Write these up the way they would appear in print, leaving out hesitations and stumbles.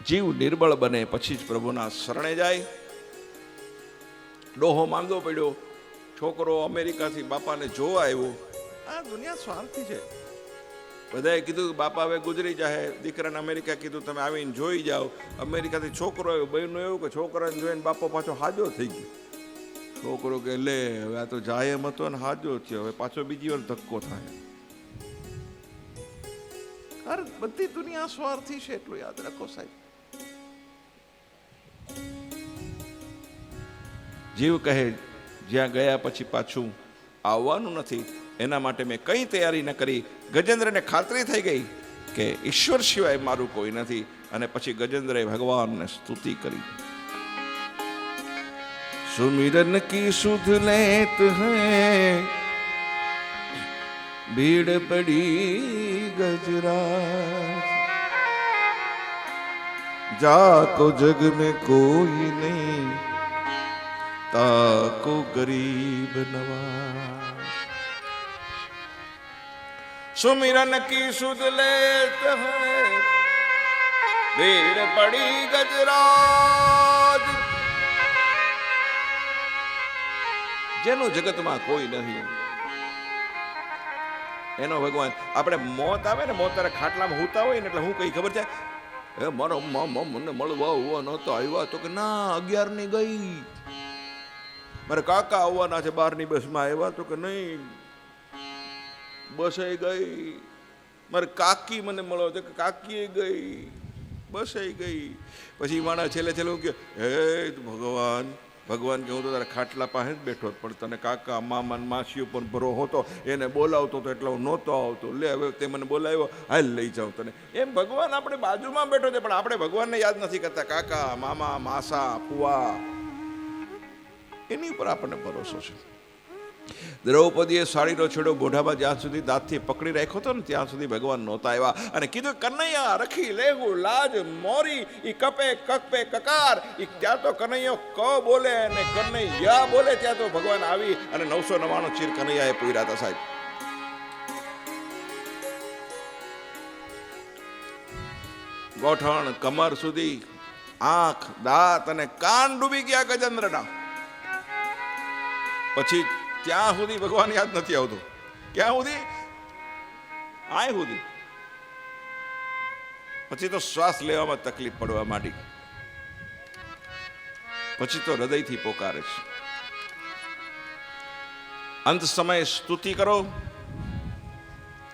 જીવ નિર્બળ બને પછી જ પ્રભુના શરણે જાય. ડોહો માંદો પડ્યો, છોકરો અમેરિકાથી બાપાને જોવા આવ્યો. આ દુનિયા સ્વાર્થી છે. બધાએ કીધું બાપા હવે ગુજરી જાય. દીકરાને અમેરિકા કીધું તમે આવીને જોઈ જાઓ. અમેરિકાથી છોકરો આવ્યો. બહેનું એવું કે છોકરાને જોઈને બાપો પાછો હાજો થઈ ગયો. છોકરો કે લે હવે આ તો જાય એમ હતો ને હાજો થયો, હવે પાછો બીજી વાર ધક્કો થાય. અરે બધી દુનિયા સ્વાર્થી છે, એટલું યાદ રાખો સાહેબ. જીવ કહે જ્યાં ગયા પછી પાછું આવવાનું નથી, એના માટે મેં કંઈ તૈયારી ન કરી. ગજેન્દ્રને ખાતરી થઈ ગઈ કે ઈશ્વર સિવાય મારું કોઈ નથી, અને પછી ગજેન્દ્રએ ભગવાનને સ્તુતિ કરી. सुमिरन की सुध लेत हैं भीड़ पड़ी गजराज, जाको जग में कोई नहीं ताको गरीब नवाज. सुमिरन की सुध लेत हैं भीड़ पड़ी गजराज, જેનું જગતમાં કોઈ નથી એનો ભગવાન. આપણે મોત આવે ને, મોત તારે ખાટલામાં હુતા હોય ને, એટલે હું કઈ ખબર છે, એ મારો મને મળવા હોવા નહોતો આવ્યા, તો કે ના 11 ની ગઈ. મારે કાકા આવવાના છે 12 ની બસમાં આવ્યા, તો કે નહીં બસે ગઈ. મારે કાકી મને મળવા, તો કે કાકી ગઈ, બસે ગઈ. પછી મારા છેલ્લે કે હે ભગવાન, ભગવાન કે હું તો તારા ખાટલા પાસે જ બેઠો, પણ તને કાકા મામા માસી ઉપર ભરો હતો, એને બોલાવતો હતો એટલે હું નહોતો આવતો. લે હવે તે મને બોલાવ્યો, હાલ લઈ જાઉં તને. એમ ભગવાન આપણે બાજુમાં બેઠો છે, પણ આપણે ભગવાનને યાદ નથી કરતા. કાકા મામા માસા ફુવા, એની ઉપર આપણને ભરોસો છે. દ્રૌપદીએ સાડીનો છેડો મોઢામાં જ્યાં સુધી દાંતથી પકડી રાખ્યો હતો ને ત્યાં સુધી ભગવાન નહોતા આવ્યા, અને કીધું કનૈયા રખી લેવું લાજ મોરી, ઈ કપે કપે કકાર. ત્યાં તો કનૈયો ક બોલે અને કનૈયા બોલે, ત્યાં તો ભગવાન આવી અને 999 ચીર કનૈયાએ પૂર્યા હતા સાહેબ. ગોઠણ કમર સુધી આંખ દાંત અને કાન ડૂબી ગયા ગજેન્દ્રના. પછી ત્યાં સુધી ભગવાન યાદ નથી આવતું. ક્યાં સુધી? આય સુધી. પછી તો શ્વાસ લેવામાં તકલીફ પડવા માંડી. પછી તો હૃદયથી પોકારે છે. અંત સમયે સ્તુતિ કરો,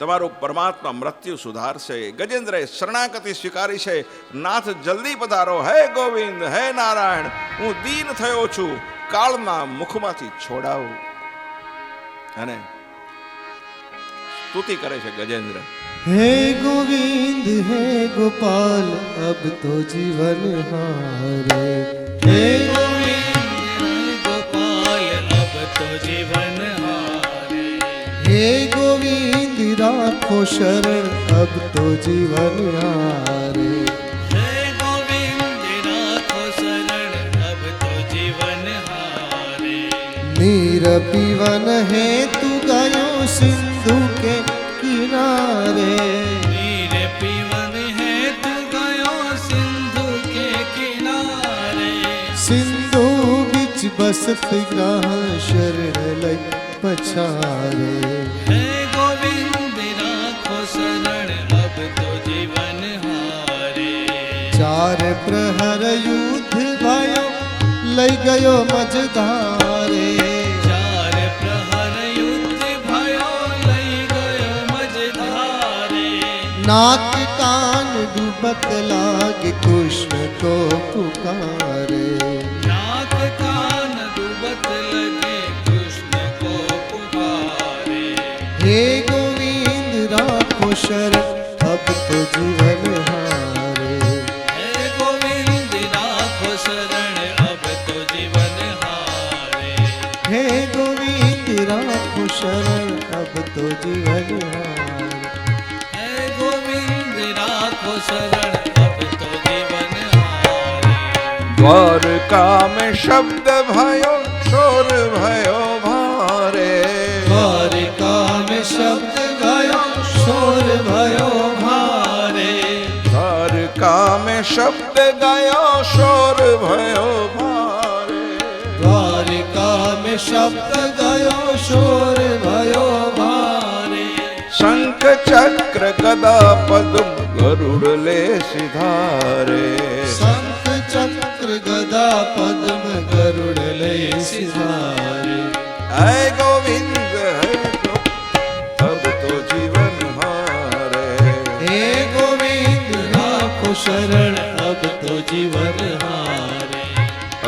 તમારું પરમાત્મા મૃત્યુ સુધારશે. ગજેન્દ્રએ શરણાગતિ સ્વીકારી છે. નાથ જલ્દી પધારો, હે ગોવિંદ, હે નારાયણ, હું દીન થયો છું, કાળના મુખમાંથી છોડાવો. અને સ્તુતિ કરે છે ગજેન્દ્ર. હે ગોવિંદ હે ગોપાલ અબ તો જીવન હારે, હે ગોવિંદ હે ગોપાલ અબ તો જીવન હારે, હે ગોવિંદ રાખો શરણ અબ તો જીવન હારે, હે ગોવિંદ રાખો શરણ અબ તો જીવન હારે. नीर पीवन हेतु गयो सिंधु के किनारे, नीर पीवन हेतु गयो सिंधु के किनारे, सिंधु बिच बसत ग्रह शरण लय पछारे, हे गोविंद राखो शरण अब तो जीवन हारे. चार प्रहर युद्ध भयो लई गयो मझधारे, चार प्रहर युद्ध भयो लई गयो मझधारे. नाक कान डूबत लागे कृष्ण को पुकारे, नाक कान डूबत लगे कृष्ण को पुकारे. हे गोविंद राखो शरण अब तो जीवन हारे, हे गोविंद राखो शरण अब तो जीवन हारे, हे गोविंद राखो शरण अब तो जीवन हारे, हे गोविंद राखो शरण अब तो जीवन हारे. द्वारका में शब्द भयो शोर भयो भारे, द्वारका में शब्द भयो शोर भयो भारे, द्वारका में શબ્દ ગાયો શોર ભયો ભારે. દ્વારિકા મેં શબ્દ ગયો શોર भयो भारे. શંખ ચક્ર ગદા પદ્મ ગરુડ લે સિધારે. શંખ ચક્ર ગદા પદ્મ ગરુડ લઈ સિધારે. હે ગોવિંદ હે અબ તો જીવન હારે. હે ગોવિંદ રાખો શરણ અબ તો જીવન હારે.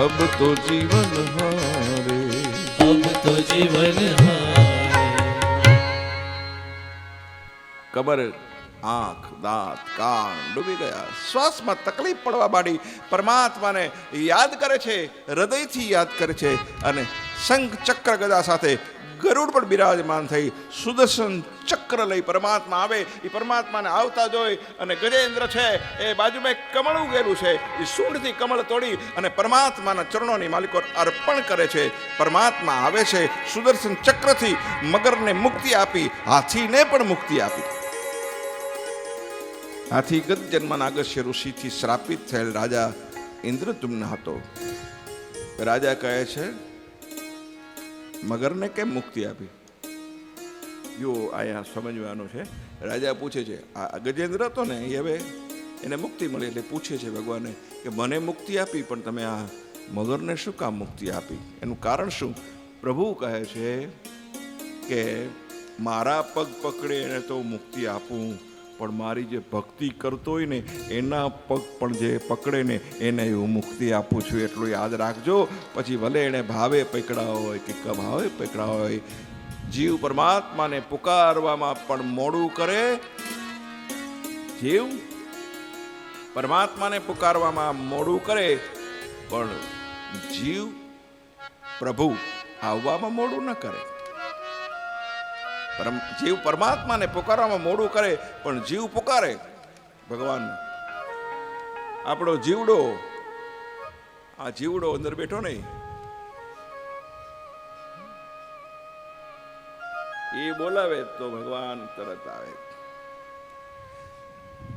અબ તો જીવન હારે. અબ તો જીવન હારે. કબર આંખ દાંત કાન ડૂબી ગયા. શ્વાસમાં તકલીફ પડવા માંડી. પરમાત્માને યાદ કરે છે, હૃદયથી યાદ કરે છે. અને શંખ ચક્ર ગદા સાથે ગરુડ પણ બિરાજમાન થઈ. સુદર્શન ચક્ર લઈ પરમાત્મા આવે. એ પરમાત્માને આવતા જોઈ અને ગજેન્દ્ર છે એ બાજુમાં એક કમળ ઉગેલું છે, એ સૂંઢથી કમળ તોડી અને પરમાત્માના ચરણોની માલિકો અર્પણ કરે છે. પરમાત્મા આવે છે, સુદર્શન ચક્રથી મગરને મુક્તિ આપી, હાથીને પણ મુક્તિ આપી. હાથી ગત જન્મના અગસ્ત્ય ઋષિથી શ્રાપિત થયેલ રાજા ઇન્દ્રદ્યુમ્ન હતો. રાજા કહે છે મગરને કેમ મુક્તિ આપી? જો અહીંયા સમજવાનું છે. રાજા પૂછે છે, આ ગજેન્દ્ર હતો ને એ હવે એને મુક્તિ મળી એટલે પૂછે છે ભગવાને કે મને મુક્તિ આપી પણ તમે આ મગરને શું કામ મુક્તિ આપી? એનું કારણ શું? પ્રભુ કહે છે કે મારા પગ પકડે એને તો મુક્તિ આપું, પણ મારી જે ભક્તિ કરતો હોય ને એના પગ પણ જે પકડે ને એને હું મુક્તિ આપું છું. એટલું યાદ રાખજો. પછી ભલે એને ભાવે પકડા હોય કે કભાવે પકડા હોય, જીવ પરમાત્માને પુકારવામાં પણ મોડું કરે. જીવ પરમાત્માને પુકારવામાં મોડું કરે પણ જીવ પ્રભુ આવવામાં મોડું ન કરે. જીવ પરમાત્માને પુકારવામાં મોડું કરે પણ જીવ પુકારે ભગવાન. આપણો જીવડો, આ જીવડો અંદર બેઠો નહીં, એ બોલાવે તો ભગવાન તરત આવે.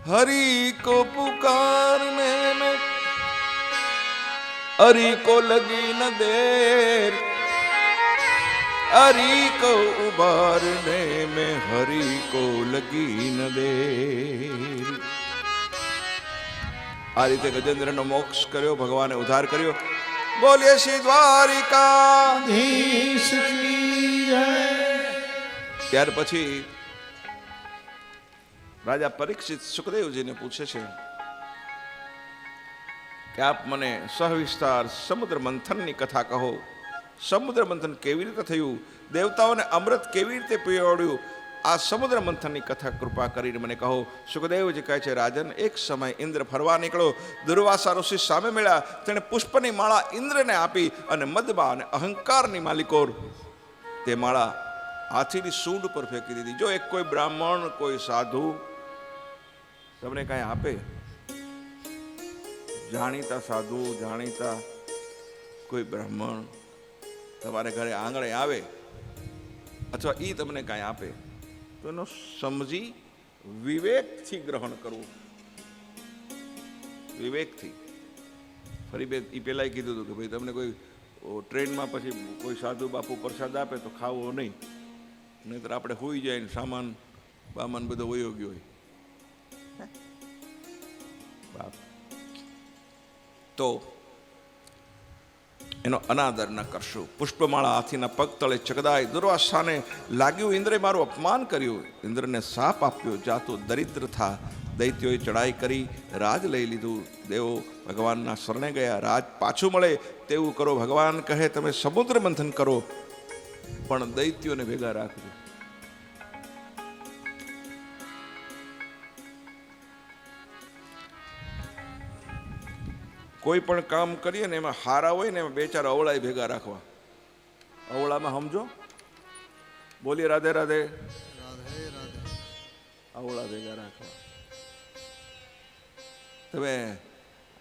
હરી કો પુકારને મેં હરી કો લગી ન દેર, હરી કો ઉબારને મેં હરી કો લગી ન દેર. આ રીતે ગજેન્દ્રનો મોક્ષ કર્યો, ભગવાને ઉદ્ધાર કર્યો. બોલીએ શ્રી દ્વારિકાધીશ કી જય. ત્યાર પછી રાજા પરીક્ષિત સુખદેવજીને પૂછે છે કે આપ મને સવિસ્તાર સમુદ્ર મંથનની કથા કહો. સમુદ્ર મંથન કેવી રીતે થયું, દેવતાઓને અમૃત કેવી રીતે પીવડાવ્યું, આ સમુદ્ર મંથનની કથા કૃપા કરીને મને કહો. સુખદેવજી કહે છે, રાજન, એક સમય ઇન્દ્ર ફરવા નીકળ્યો. દુર્વાસા ઋષિ સામે મળ્યા. તેણે પુષ્પની માળા ઇન્દ્રને આપી અને મદમાં અને અહંકારની માલિકો તે માળા હાથીની સૂંઢ પર ફેંકી દીધી. જો એક કોઈ બ્રાહ્મણ, કોઈ સાધુ તમને કાંઈ આપે, જાણીતા સાધુ, જાણીતા કોઈ બ્રાહ્મણ તમારે ઘરે આંગણે આવે અથવા એ તમને કાંઈ આપે તો એનો સમજી વિવેકથી ગ્રહણ કરવું. વિવેકથી. ફરી બે એ પહેલાં કીધું હતું કે ભાઈ તમને કોઈ ટ્રેનમાં પછી કોઈ સાધુ બાપુ પ્રસાદ આપે તો ખાવો નહીં, નહીંતર આપણે હોઈ જાય ને સામાન બામાન બધો વયો ગયો હોય. બાપ તો એનો અનાદર ન કરશું. પુષ્પમાળા હાથીના પગ તળે ચગદાય. દુર્વાસાને લાગ્યું ઇન્દ્રે મારું અપમાન કર્યું. ઇન્દ્રને શાપ આપ્યો, જાતો દરિદ્ર થા. દૈત્યોએ ચડાઈ કરી, રાજ લઈ લીધું. દેવો ભગવાનના શરણે ગયા. રાજ પાછું મળે તેવું કરો. ભગવાન કહે તમે સમુદ્ર મંથન કરો પણ દૈત્યોને ભેગા રાખજો. કોઈ પણ કામ કરીએ ને એમાં હારા હોય ને એમાં બે ચાર અવળાય ભેગા રાખવા. અવળામાં સમજો, બોલીએ રાધે રાધે. અવળા ભેગા રાખવા. તમે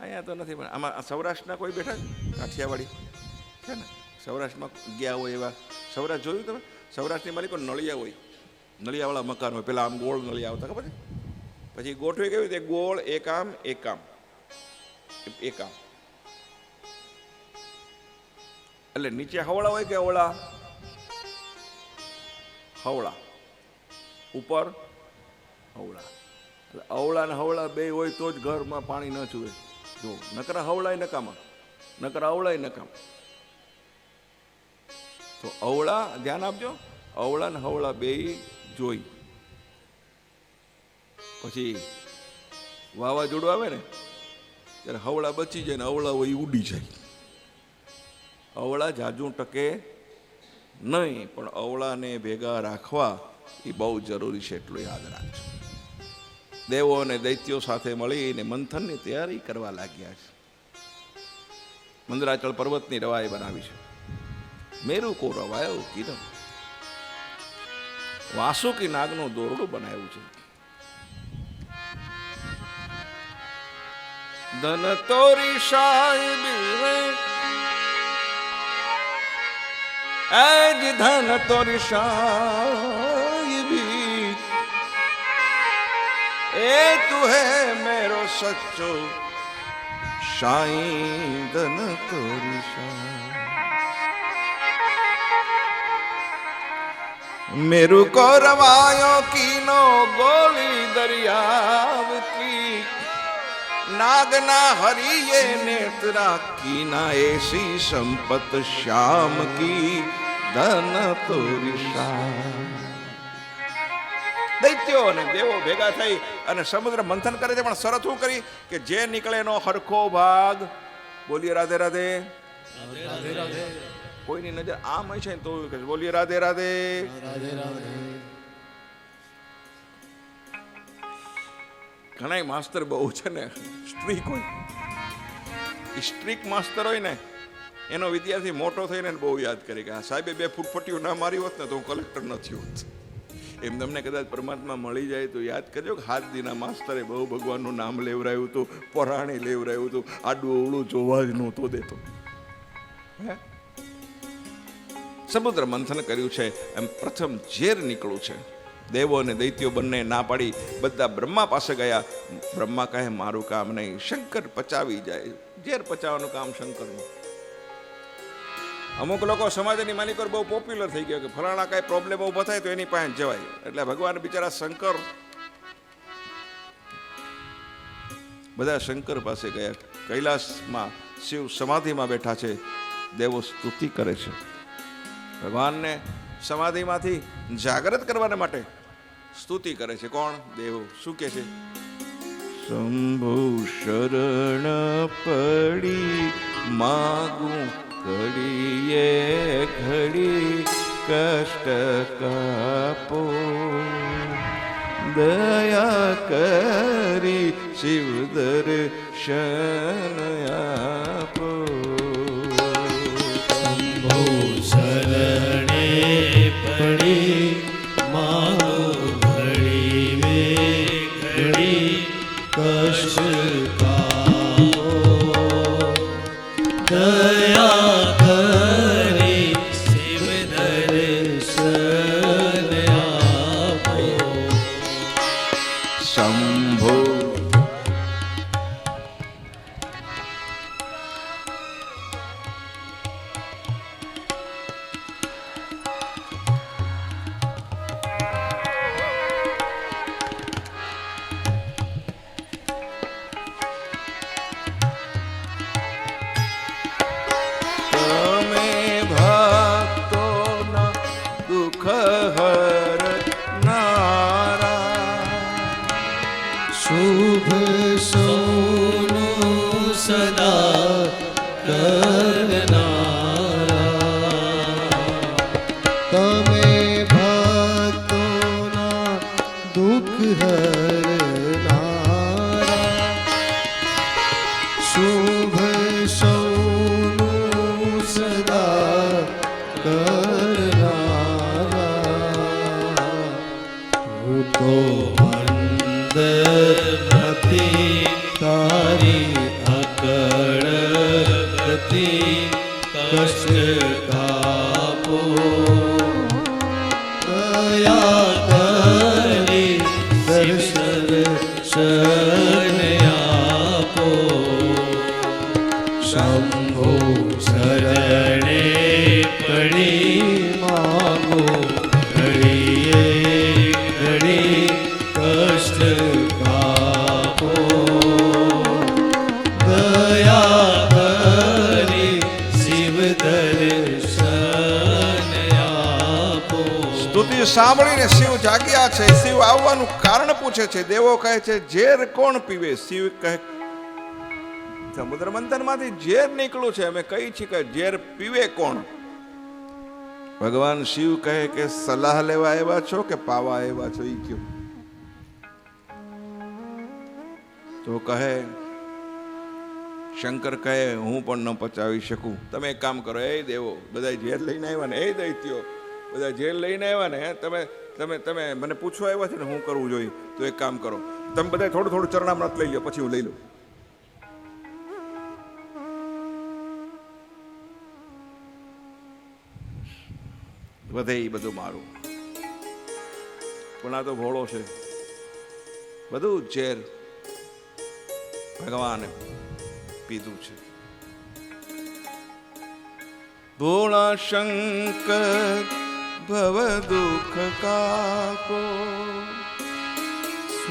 અહીંયા તો નથી પણ આમાં સૌરાષ્ટ્રના કોઈ બેઠા કાઠિયાવાડી છે ને, સૌરાષ્ટ્રમાં ગયા હોય એવા. સૌરાષ્ટ્ર જોયું તમે? સૌરાષ્ટ્રની માલિકો નળિયા હોય, નળિયાવાળા મકાન હોય. પેલા આમ ગોળ નળિયા આવતા ખબર છે, પછી ગોઠવી કેવી રીતે ગોળ એક આમ એક આમ, એ કામ. એટલે નીચે હવળા હોય કે અવળા? હવળા. ઉપર હવળા. એટલે અવળા ને હવળા બે હોય તો જ ઘરમાં પાણી ન ચૂવે. જો નકરા હવળાય નકામા, નકરા અવળાય નકામ. તો અવળા ધ્યાન આપજો, અવળા ને હવળા બે જોઈ. પછી વાવાઝોડું આવે ને ત્યારે હવળા બચી જાય ને અવળા હોય એ ઉડી જાય. અવળા જાજુ ટકે નહીં, પણ અવળાને ભેગા રાખવા એ બહુ જરૂરી છે, એટલું યાદ રાખજો. દેવો અને દૈત્યો સાથે મળીને મંથનની તૈયારી કરવા લાગ્યા છે. મંદરાચળ પર્વતની રવાઈ બનાવી છે. મેરુ કો રવાયો કીધું, વાસુકી નાગનું દોરડું બનાવ્યું છે. ધન તોરી સાહેબ એજ ધન તોરી સાહેબી એ તું હે મેરો સચ્ચો સાઈ ધન તોરી સાહેબ મેરુ કો રવાયો કીનો ગોલી દરિયાવ કી नागना हरिये नेत्रा की ना ऐसी संपत श्याम की धन तोरिशा. દૈત્યો અને દેવો ભેગા થઈ અને સમુદ્ર મંથન કરે છે, પણ શરત શું કરી કે જે નીકળે એનો હરખો ભાગ. બોલીએ રાધે રાધે. કોઈની નજર આમ હોય છે તો બોલીએ રાધે રાધે. ઘણા માસ્તર બહુ છે ને સ્ટ્રીક હોય. સ્ટ્રીક માસ્તર હોય ને એનો વિદ્યાર્થી મોટો થઈને બહુ યાદ કરે કે આ સાહેબે 2 ફૂટફટીઓ ના મારી હોત ને તો હું કલેક્ટર નથી હોત. એમ તમને કદાચ પરમાત્મા મળી જાય તો યાદ કરજો કે હાથ દીના માસ્તરે બહુ ભગવાનનું નામ લેવરાયું હતું, પરાણે લેવરાયું હતું, આડું અવળું જોવા જ નહોતો દેતો. સમુદ્ર મંથન કર્યું છે એમ પ્રથમ ઝેર નીકળ્યું છે. દેવો અને દૈત્યો બંને ના પાડી બધા બ્રહ્મા પાસે ગયા. બ્રહ્મા કહે મારું કામ નહીં, શંકર પચાવી જાય. ઝેર પચાવવાનું કામ શંકરનું. અમુક લોકો સમાજની માલિકો બહુ પોપ્યુલર થઈ ગયો કે ફલાણા કાંઈ પ્રોબ્લેમ ઊભો થાય તો એની પાસે જવાય. એટલે ભગવાન બિચારા શંકર બધા શંકર પાસે ગયા. કૈલાસમાં શિવ સમાધિમાં બેઠા છે. દેવો સ્તુતિ કરે છે. ભગવાનને સમાધિમાંથી જાગૃત કરવાના માટે સ્તુતિ કરે છે. કોણ? દેવો. શું કે છે? શંભુ શરણ પડી માગું ઘડીએ ઘડી કષ્ટ કાપો દયા કરી શિવ દર્શન આપો. શંભો શરણે પડી માગો ઘડી મે ઘડી કષ્ટ કાપો દયા કરી શિવ દર્શન આપો. શંભો શુભ સૌનું સદા કરનારા તમે ભક્તોના દુઃખ હરનારા. શુભ સૌનું સદા કરનારા હું તો નથી તારી અકળ ગતિ કષ્ટ કાપો દયા કરી દર્શન આપો. સાંભળીને શિવ જાગ્યા છે. શિવ આવવાનું કારણ પૂછે છે. દેવો કહે છે ઝેર કોણ પીવે? શિવ કહે સમુદ્ર મંથનમાંથી ઝેર નીકળ્યું છે, અમે કહી છીએ કે ઝેર પીવે કોણ? ભગવાન શિવ કહે કે સલાહ લેવા આવ્યા છો કે પાવા આવ્યા છો? ઈ કયો. તો કહે શંકર કહે હું પણ ન પચાવી શકું. તમે એક કામ કરો, એ દેવો બધા ઝેર લઈને આવ્યા ને, એ દૈત્યો બધા ઝેર લઈને આવ્યા ને, તમે તમે તમે મને પૂછવા આવ્યા છે ને હું કરવું જોઈએ, તો એક કામ કરો, તમે બધા થોડું થોડું ચરણામૃત લઈ લો, પછી હું લઈ લઉં. વધે એ બધું મારું, પણ આ તો ભોળો છે. બધું ઝેર ભગવાને પીધું છે. ભોળા શંકર ભવ દુઃખ કાપો,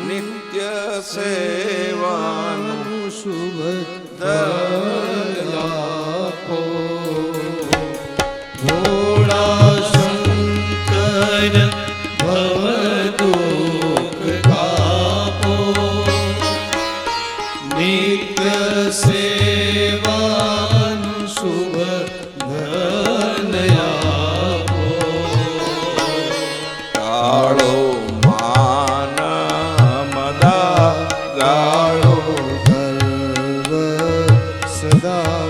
નિત્ય સેવાનું શુભ દયાપો. ભોળા શંકર ભવ દુઃખ કાપો, નિત્ય સેવાનું શુભ દયાપો. કાળો માન મદા ગાળો ગર્વ સદા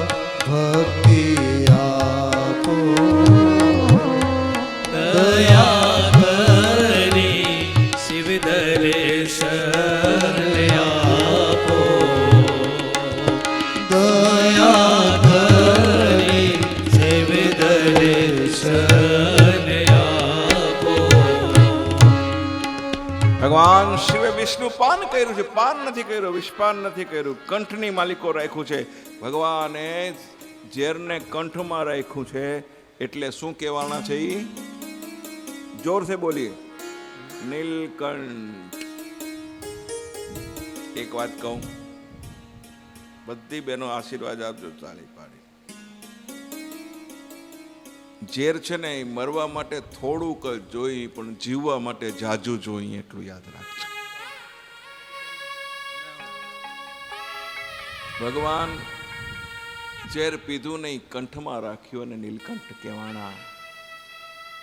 ભક્તિ આપો. દયા કરી શિવ દર્શન આપો. દયા કરી શિવ દર્શન આપો. ભગવાન શિવે વિષ્ણુ પાન કર્યું છે, પાન નથી કર્યું, વિષપાન નથી કર્યું, કંઠની માલિકો રાખ્યું છે. ભગવાને ઝેરને કંઠમાં રાખ્યું છે, એટલે શું કહેવાના છે? ઈ જોર સે બોલીએ, નીલકંઠ. એક વાત કહું, બધી બહેનો આશીર્વાદ આપજો તાળી પાડી. ઝેર છે ને એ મરવા માટે થોડુંક જ જોઈ, પણ જીવવા માટે જાજુ જોઈ, એટલું યાદ રાખજો. ભગવાન ઝેર પીધું નહીં, કંઠમાં રાખ્યું અને નીલકંઠ કહેવાના.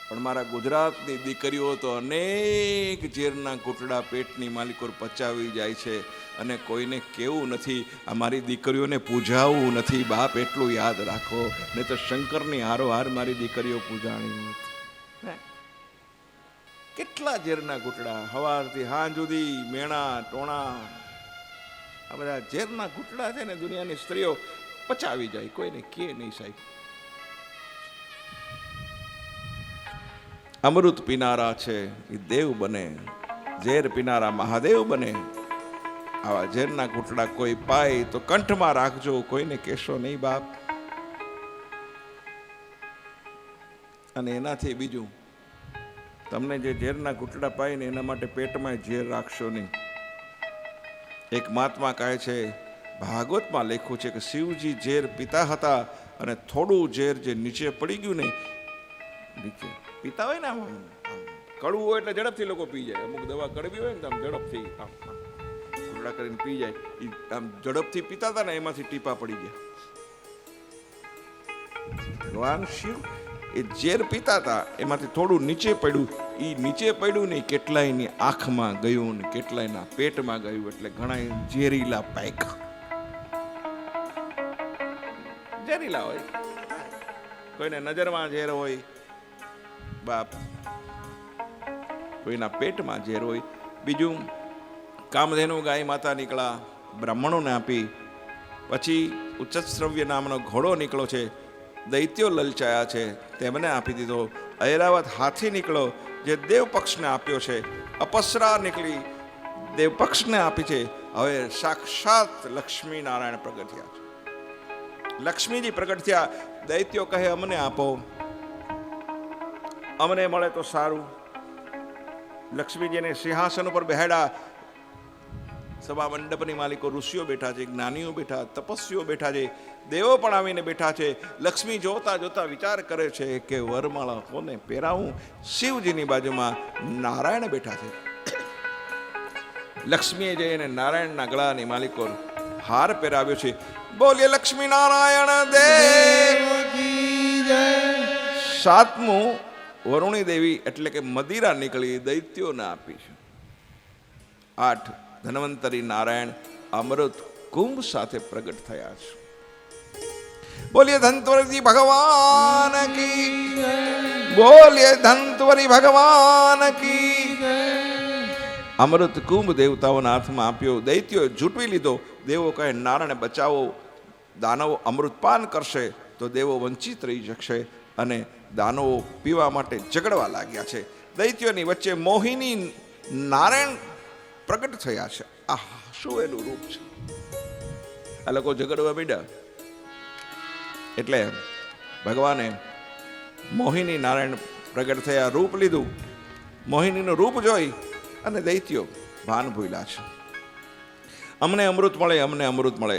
પણ મારા ગુજરાતની દીકરીઓ તો અનેક ઝેરના ઘૂંટડા પેટની માલિકો પચાવી જાય છે, અને કોઈને કેવું નથી, આ મારી દીકરીઓને પૂજાવું નથી. બાપ એટલું યાદ રાખો, નહીં તો શંકરની હારોહાર મારી દીકરીઓ પૂજાણી હોત. કેટલા ઝેરના ઘૂંટડા, સવારથી સાંજ સુધી મેણા ટોણા, આ બધા ઝેરના ઘૂંટડા છે ને દુનિયાની સ્ત્રીઓ પચાવી જાય, કોઈને કે નહીં સાહેબ. અમૃત પીનારા છે એ દેવ બને, ઝેર પીનારા મહાદેવ બને. આવા ઝેરના ઘૂંટડા કોઈ પાય તો કંઠમાં રાખજો, કોઈને કહેશો નહીં બાપ. અને એનાથી બીજું, તમને જે ઝેરના ઘૂંટડા પાય ને એના માટે પેટમાં ઝેર રાખશો નહીં. એક મહાત્મા કહે છે, ભાગવતમાં લખ્યું છે કે શિવજી ઝેર પીતા હતા, અને થોડું ઝેર જે નીચે પડી ગયું ને, નીચે પીતા હોય ને આમ કડવું હોય એટલે ઝડપથી લોકો પી જાય. અમુક દવા કડવી હોય ને તો આમ ઝડપથી ઘૂંટડા કરીને પી જાય. એ આમ ઝડપથી પીતા હતા ને એમાંથી ટીપા પડી ગયા. ભગવાન શિવ એ ઝેર પીતા હતા, એમાંથી થોડું નીચે પડ્યું. એ નીચે પડ્યું ને કેટલાયની આંખમાં ગયું ને કેટલાયના પેટમાં ગયું, એટલે ઘણા ઝેરીલા પાયકા. ઝેરીલા હોય, કોઈને નજરમાં ઝેર હોય બાપ, કોઈના પેટમાં ઝેર હોય. બીજું, કામધેનુ ગાય માતા નીકળ્યા, બ્રાહ્મણોને આપી. પછી ઉચ્ચશ્રવ્ય નામનો ઘોડો નીકળો છે, દૈત્યો લલચાયા છે, તેમને આપી દીધો. ઐરાવત હાથી નીકળો, જે દેવ પક્ષને આપ્યો છે. અપસરા નીકળી, દેવ પક્ષને આપી છે. હવે સાક્ષાત લક્ષ્મી નારાયણ પ્રગટ થયા છે. લક્ષ્મીજી પ્રગટ થયા. દૈત્યો કહે અમને આપો, અમને મળે તો સારું. લક્ષ્મીજીને સિંહાસન ઉપર બેહાડ્યા. સભા મંડપની માલિકો ઋષિઓ બેઠા છે, જ્ઞાનીઓ બેઠા, તપસ્વીઓ બેઠા છે, દેવો પણ આવીને બેઠા છે. લક્ષ્મી જોતા જોતા વિચાર કરે છે કે વરમાળા કોને પહેરાવું. શિવજીની બાજુમાં નારાયણ બેઠા છે. લક્ષ્મીએ જઈને નારાયણના ગળાની માલિકો હાર પહેરાવ્યો છે. બોલીએ લક્ષ્મી નારાયણ દેવ કી જય. સાતમું વરુણી દેવી એટલે કે મદિરા નીકળી દૈત્યોને આપી છે. 8 ધન્વંતરી નારાયણ અમૃત કુંભ સાથે પ્રગટ થયા છે. બોલીએ ધન્વંતરી ભગવાન કી, બોલીએ ધન્વંતરી ભગવાન કી. અમૃત કુંભ દેવતાઓના હાથમાં આપ્યો. દૈત્યો ઝૂંટવી લીધો. દેવો કહે નારાયણ બચાવો, દાનવો અમૃતપાન કરશે તો દેવો વંચિત રહી શકશે. અને દાનવો પીવા માટે ઝઘડવા લાગ્યા છે. દૈત્યોની વચ્ચે મોહિની નારાયણ પ્રગટ થયા છે. આ શું એનું રૂપ છે? આ લોકો ઝઘડવા માંડ્યા એટલે ભગવાને મોહિની નારાયણ પ્રગટ થયા, રૂપ લીધું. મોહિનીનું રૂપ જોઈ અને દૈત્યો ભાન ભૂલ્યા છે. અમને અમૃત મળે, અમને અમૃત મળે.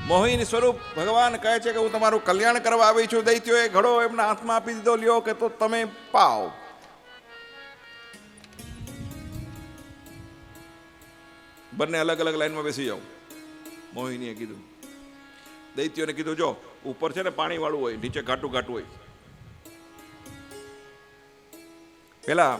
મોહિની સ્વરૂપ ભગવાન કહે છે કે હું તમારું કલ્યાણ કરવા આવી છું. દૈત્યોએ ઘડો એમના હાથમાં આપી દીધો. લ્યો કે તો તમે પાઓ. બંને અલગ અલગ લાઈનમાં બેસી જાઓ. મોહિનીએ કીધું. દૈત્યોને કીધું જો ઉપર છે ને પાણી વાળું હોય, નીચે ઘાટું ઘાટું હોય. પેલા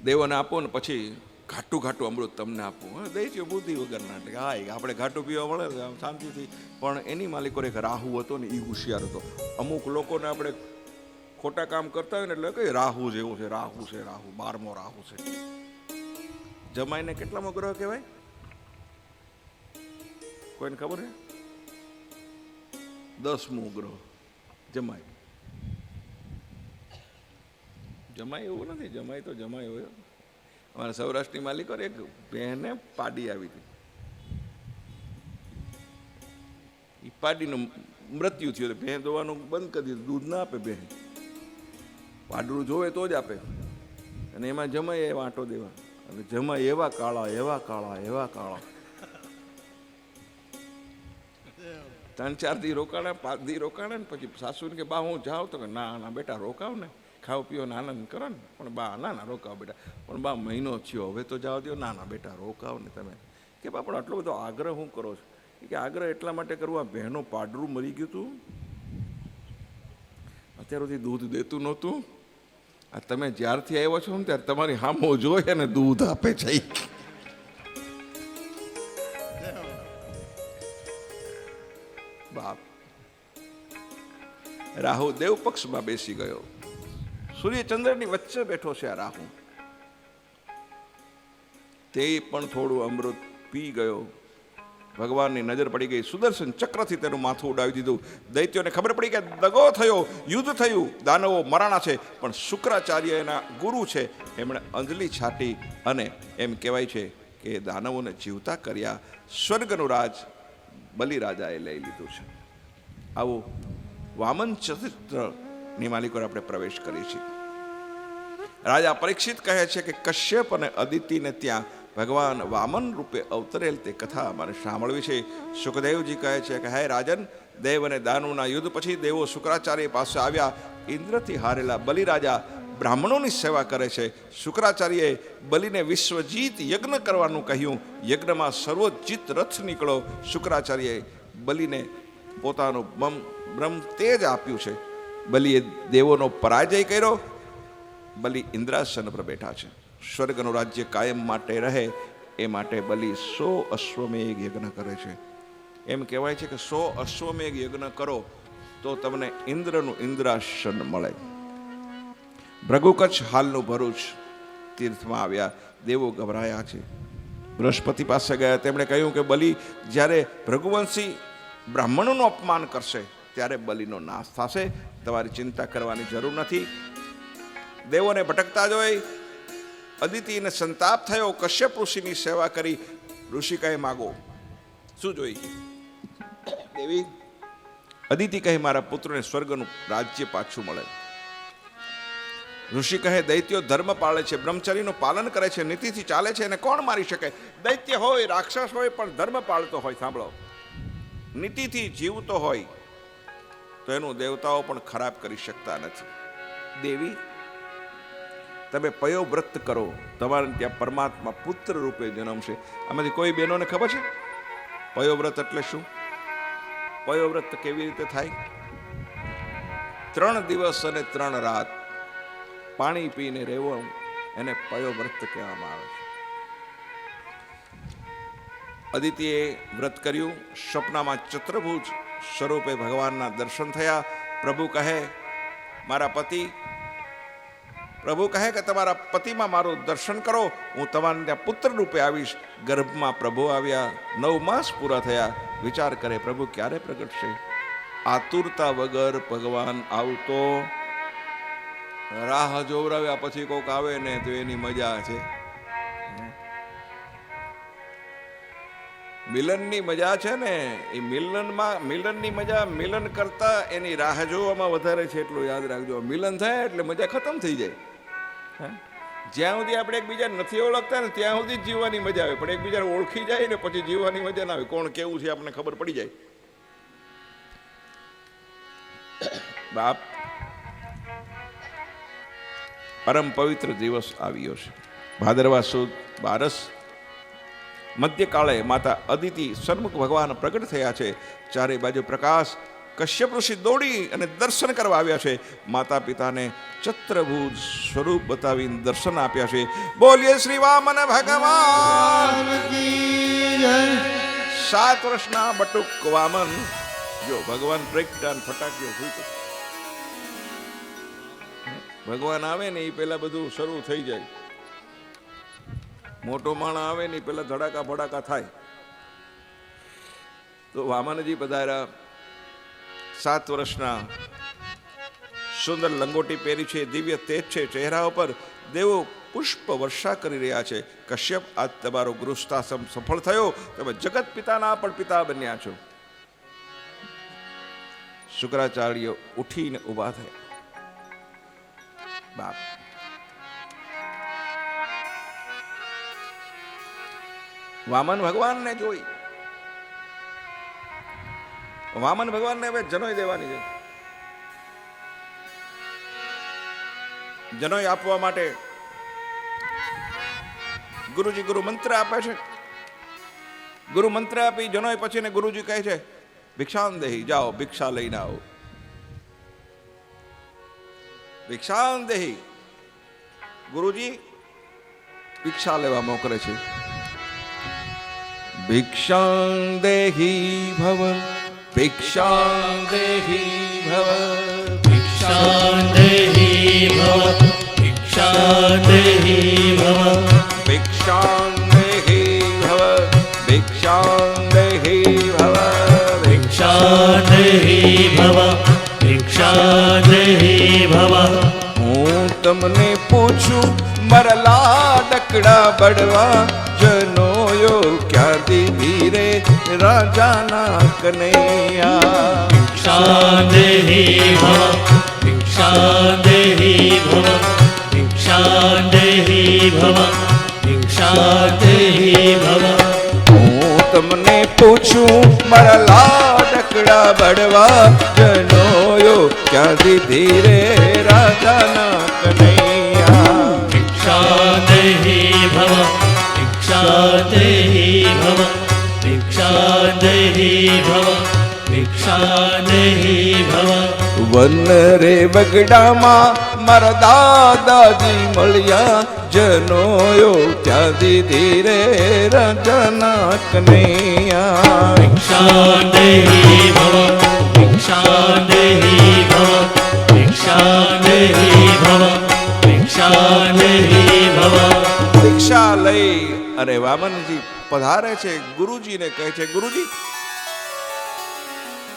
દેવોને આપો ને પછી ઘાટું ઘાટું અમૃત તમને આપવું. દૈત્યો બુદ્ધિ વગરના એટલે હા આપણે ઘાટું પીવા મળે શાંતિથી. પણ એની માલિકો એક રાહુ હતો ને એ હોશિયાર હતો. અમુક લોકોને આપણે ખોટા કામ કરતા હોય ને એટલે કઈ રાહુ જેવું છે, રાહુ છે, રાહુ 12મો રાહુ છે. જમાઈને કેટલામો ગ્રહ કહેવાય કોઈને ખબર છે? 10મો ગ્રહ જમાય. જમાય એવું નથી, જમાય તો જમાય હોય. અમારા સૌરાષ્ટ્રની માલિકો એક બહેને પાડી આવી હતી. એ પાડીનું મૃત્યુ થયું. ભેં દોવાનું બંધ કરી દીધું. દૂધ ના આપે બહેન. પાડરું જોવે તો જ આપે. અને એમાં જમાય એવા આંટો દેવા. અને જમાય એવા કાળા, એવા કાળા, એવા કાળા. 3-4 દી રોકાણા, 5 દી રોકાણા ને પછી સાસુને કે બા હું જાઉં તો કે ના ના બેટા રોકાવ ને, ખાવ પીવો ને આનંદ કરો ને. પણ બા ના ના રોકાવ બેટા. પણ બા મહિનો થયો હવે તો જાવ દો. ના ના બેટા રોકાવ ને તમે. કે બા પણ આટલો બધો આગ્રહ હું કરો છો? કે આગ્રહ એટલા માટે કરવું આ બહેનો પાડરું મરી ગયું હતું, અત્યાર સુધી દૂધ દેતું નહોતું. આ તમે જ્યારથી આવ્યો છો ને ત્યારે તમારી હામો જોઈએ ને દૂધ આપે છે. બાપ રાહુ દેવ પક્ષમાં બેસી ગયો. સૂર્યચંદ્રની વચ્ચે બેઠો છે આ રાહુ. તે પણ થોડું અમૃત પી ગયો. ભગવાનની નજર પડી ગઈ. સુદર્શન ચક્રથી તેનું માથું ઉડાવી દીધું. દૈત્યોને ખબર પડી કે દગો થયો, યુદ્ધ થયું, દાનવો મરાણા છે. પણ શુક્રાચાર્ય એના ગુરુ છે, એમણે અંજલિ છાટી અને એમ કહેવાય છે કે દાનવોને જીવતા કર્યા. સ્વર્ગનું રાજ બલિરાજાએ લઈ લીધું છે. આવું વામન ચરિત્રની માલિકો આપણે પ્રવેશ કરીએ છીએ. રાજા પરીક્ષિત કહે છે કે કશ્યપ અને અદિતિને ત્યાં ભગવાન વામન રૂપે અવતરેલ તે કથા અમારે સાંભળવી છે. સુખદેવજી કહે છે કે હે રાજન, દેવ અને દાનવના યુદ્ધ પછી દેવો શુક્રાચાર્ય પાસે આવ્યા. ઇન્દ્રથી હારેલા બલિરાજા બ્રાહ્મણોની સેવા કરે છે. શુક્રાચાર્યએ બલિને વિશ્વજીત યજ્ઞ કરવાનું કહ્યું. યજ્ઞમાં સર્વોજિત રથ નીકળો. શુક્રાચાર્યએ બલિને પોતાનું બ્રહ્મ તેજ આપ્યું છે. બલિએ દેવોનો પરાજય કર્યો. બલિ ઇન્દ્રાસન પર બેઠા છે. સ્વર્ગનું રાજ્ય કાયમ માટે રહે એ માટે બલિ 100 અશ્વમેઘ યજ્ઞ કરે છે. એમ કહેવાય છે કે 100 અશ્વમેઘ યજ્ઞ કરો તો તમને ઇન્દ્રનું ઇન્દ્રાસન મળે. ભૃગુકચ્છ હાલનું ભરૂચ તીર્થમાં આવ્યા. દેવો ગભરાયા છે. બૃહસ્પતિ પાસે ગયા. તેમણે કહ્યું કે બલિ જ્યારે ભૃગુવંશી બ્રાહ્મણોનું અપમાન કરશે ત્યારે બલિનો નાશ થશે. તમારી ચિંતા કરવાની જરૂર નથી. દેવોને ભટકતા જોઈ અદિતિને સંતાપ થયો. કશ્યપ ઋષિની સેવા કરી. ઋષિ કહે માગો. શું જોઈ? દેવી અદિતિ કહે મારા પુત્રને સ્વર્ગનું રાજ્ય પાછું મળે. ઋષિ કહે દૈત્યો ધર્મ પાળે છે, બ્રહ્મચર્યનું પાલન કરે છે, નીતિથી ચાલે છે, એને કોણ મારી શકે? દૈત્ય હોય, રાક્ષસ હોય, પણ ધર્મ પાળતો હોય, સાંભળો, નીતિથી જીવતો હોય તો એનું દેવતાઓ પણ ખરાબ કરી શકતા નથી. દેવી, તમે પયોવ્રત કરો, તમારે ત્યાં પરમાત્મા પુત્ર રૂપે જન્મશે. આમાંથી કોઈ બહેનોને ખબર છે પયોવ્રત એટલે શું? પયોવ્રત કેવી રીતે થાય? 3 દિવસ અને 3 રાત પાણી પીને રહેવું, એને પયોવ્રત કહેવામાં આવે છે. અદિતિએ વ્રત કર્યું. સ્વપ્નમાં ચતુર્ભુજ સ્વરૂપે ભગવાનના દર્શન થયા. પ્રભુ કહે કે તમારા પતિમાં મારું દર્શન કરો, હું તમારે ત્યાં પુત્ર રૂપે આવીશ. ગર્ભમાં પ્રભુ આવ્યા. 9 માસ પૂરા થયા. વિચાર કરે પ્રભુ ક્યારે પ્રગટશે? આતુરતા વગર ભગવાન આવતો, રાહ જોવરાવ્યા પછી કોક આવે ને તો એની મજા છે. મિલનની મજા છે ને, એ મિલનની મજા મિલન કરતા એની રાહ જોવામાં વધારે છે. એટલું યાદ રાખજો. મિલન થાય એટલે મજા ખતમ થઈ જાય. જ્યાં સુધી આપણે એકબીજા નથી ઓળખતા ને ત્યાં સુધી જીવવાની મજા આવે, પણ એકબીજાને ઓળખી જાય ને પછી જીવવાની મજા ના આવે. કોણ કેવું છે આપણને ખબર પડી જાય. બાપ, પરમ પવિત્ર દિવસ આવ્યો છે. ભાદરવા સુદ 12 મધ્યકાળે માતા અદિતિ સન્મુખ ભગવાન પ્રગટ થયા છે. ચારે બાજુ પ્રકાશ. કશ્યપ ઋષિ દોડી અને દર્શન કરવા આવ્યા છે. માતા પિતાને ચતુર્ભુજ સ્વરૂપ બતાવીને દર્શન આપ્યા છે. બોલીએ શ્રી વામન ભગવાન. 7 વર્ષના બટુક વામન. જો ભગવાન બ્રેકડાઉન ફટાકીઓ ફૂટ્યો. ભગવાન આવે ને એ પેલા બધું શરૂ થઈ જાય. મોટો માણસ આવે ને પેલા ધડાકા ફડાકા થાય. તો વામનજી પધાર્યા. 7 વર્ષના, સુંદર લંગોટી પહેરી છે, દિવ્ય તેજ છે ચહેરા ઉપર. દેવો પુષ્પ વર્ષા કરી રહ્યા છે. કશ્યપ, આજ તમારો ગૃહસ્થાશ્રમ સફળ થયો. તમે જગત પિતાના પણ પિતા બન્યા છો. શુક્રાચાર્ય ઉઠીને ઉભા થયા. બાપ, વામન ભગવાનને જોઈ. વામન ભગવાનને હવે જનોઈ દેવાની છે. જનોઈ આપવા માટે ગુરુજી ગુરુ મંત્ર આપે છે. ગુરુ મંત્ર આપી જનોઈ પછી ગુરુજી કહે છે ભિક્ષાન દેહી, જાઓ ભિક્ષા લઈને આવો. ભિક્ષાન દેહી. ગુરુજી ભિક્ષા લેવા મોકલે છે. ભિક્ષાં દેહી ભવ, ભિક્ષાં દેહી ભવ, ભિક્ષાં દેહી ભવ, ભિક્ષાં દેહી ભવ, ભિક્ષાં દેહી ભવ, ભિક્ષાં દેહી ભવ, ભિક્ષાં દેહી ભવ, ભિક્ષાં દેહી ભવ. હું તમને પૂછું મારા લાડકડા બળવા જનોયો ક્યાંથી ધીરે રાજાના કનૈયા. ભિક્ષાં દેહી ભવ, ભિક્ષાં દેહી ભવ, ભિક્ષાં દેહી ભવ, ભિક્ષાં દેહી ભવ. હું તમને પૂછું મારા લાડકડા બળવા જનોયો ક્યાંથી ધીરે રાજાના કનૈયા. ભિક્ષાં દેહી ભવ, ભિક્ષાં દેહી ભવ, ભિક્ષાં દેહી ભવ, ભિક્ષાં દેહી ભવ. વન રે બગડામાં મારા દાદાજી મળ્યા જનોયો ત્યાંથી ધીરે રાજાના કનૈયા. ભિક્ષાં દેહી ભવ, ભિક્ષાં દેહી ભવ, ભિક્ષાં દેહી ભવ, ભિક્ષાં દેહી ભવ. ભિક્ષા લઈ અને વામનજી પધારે છે. ગુરુજીને કહે છે ગુરુજી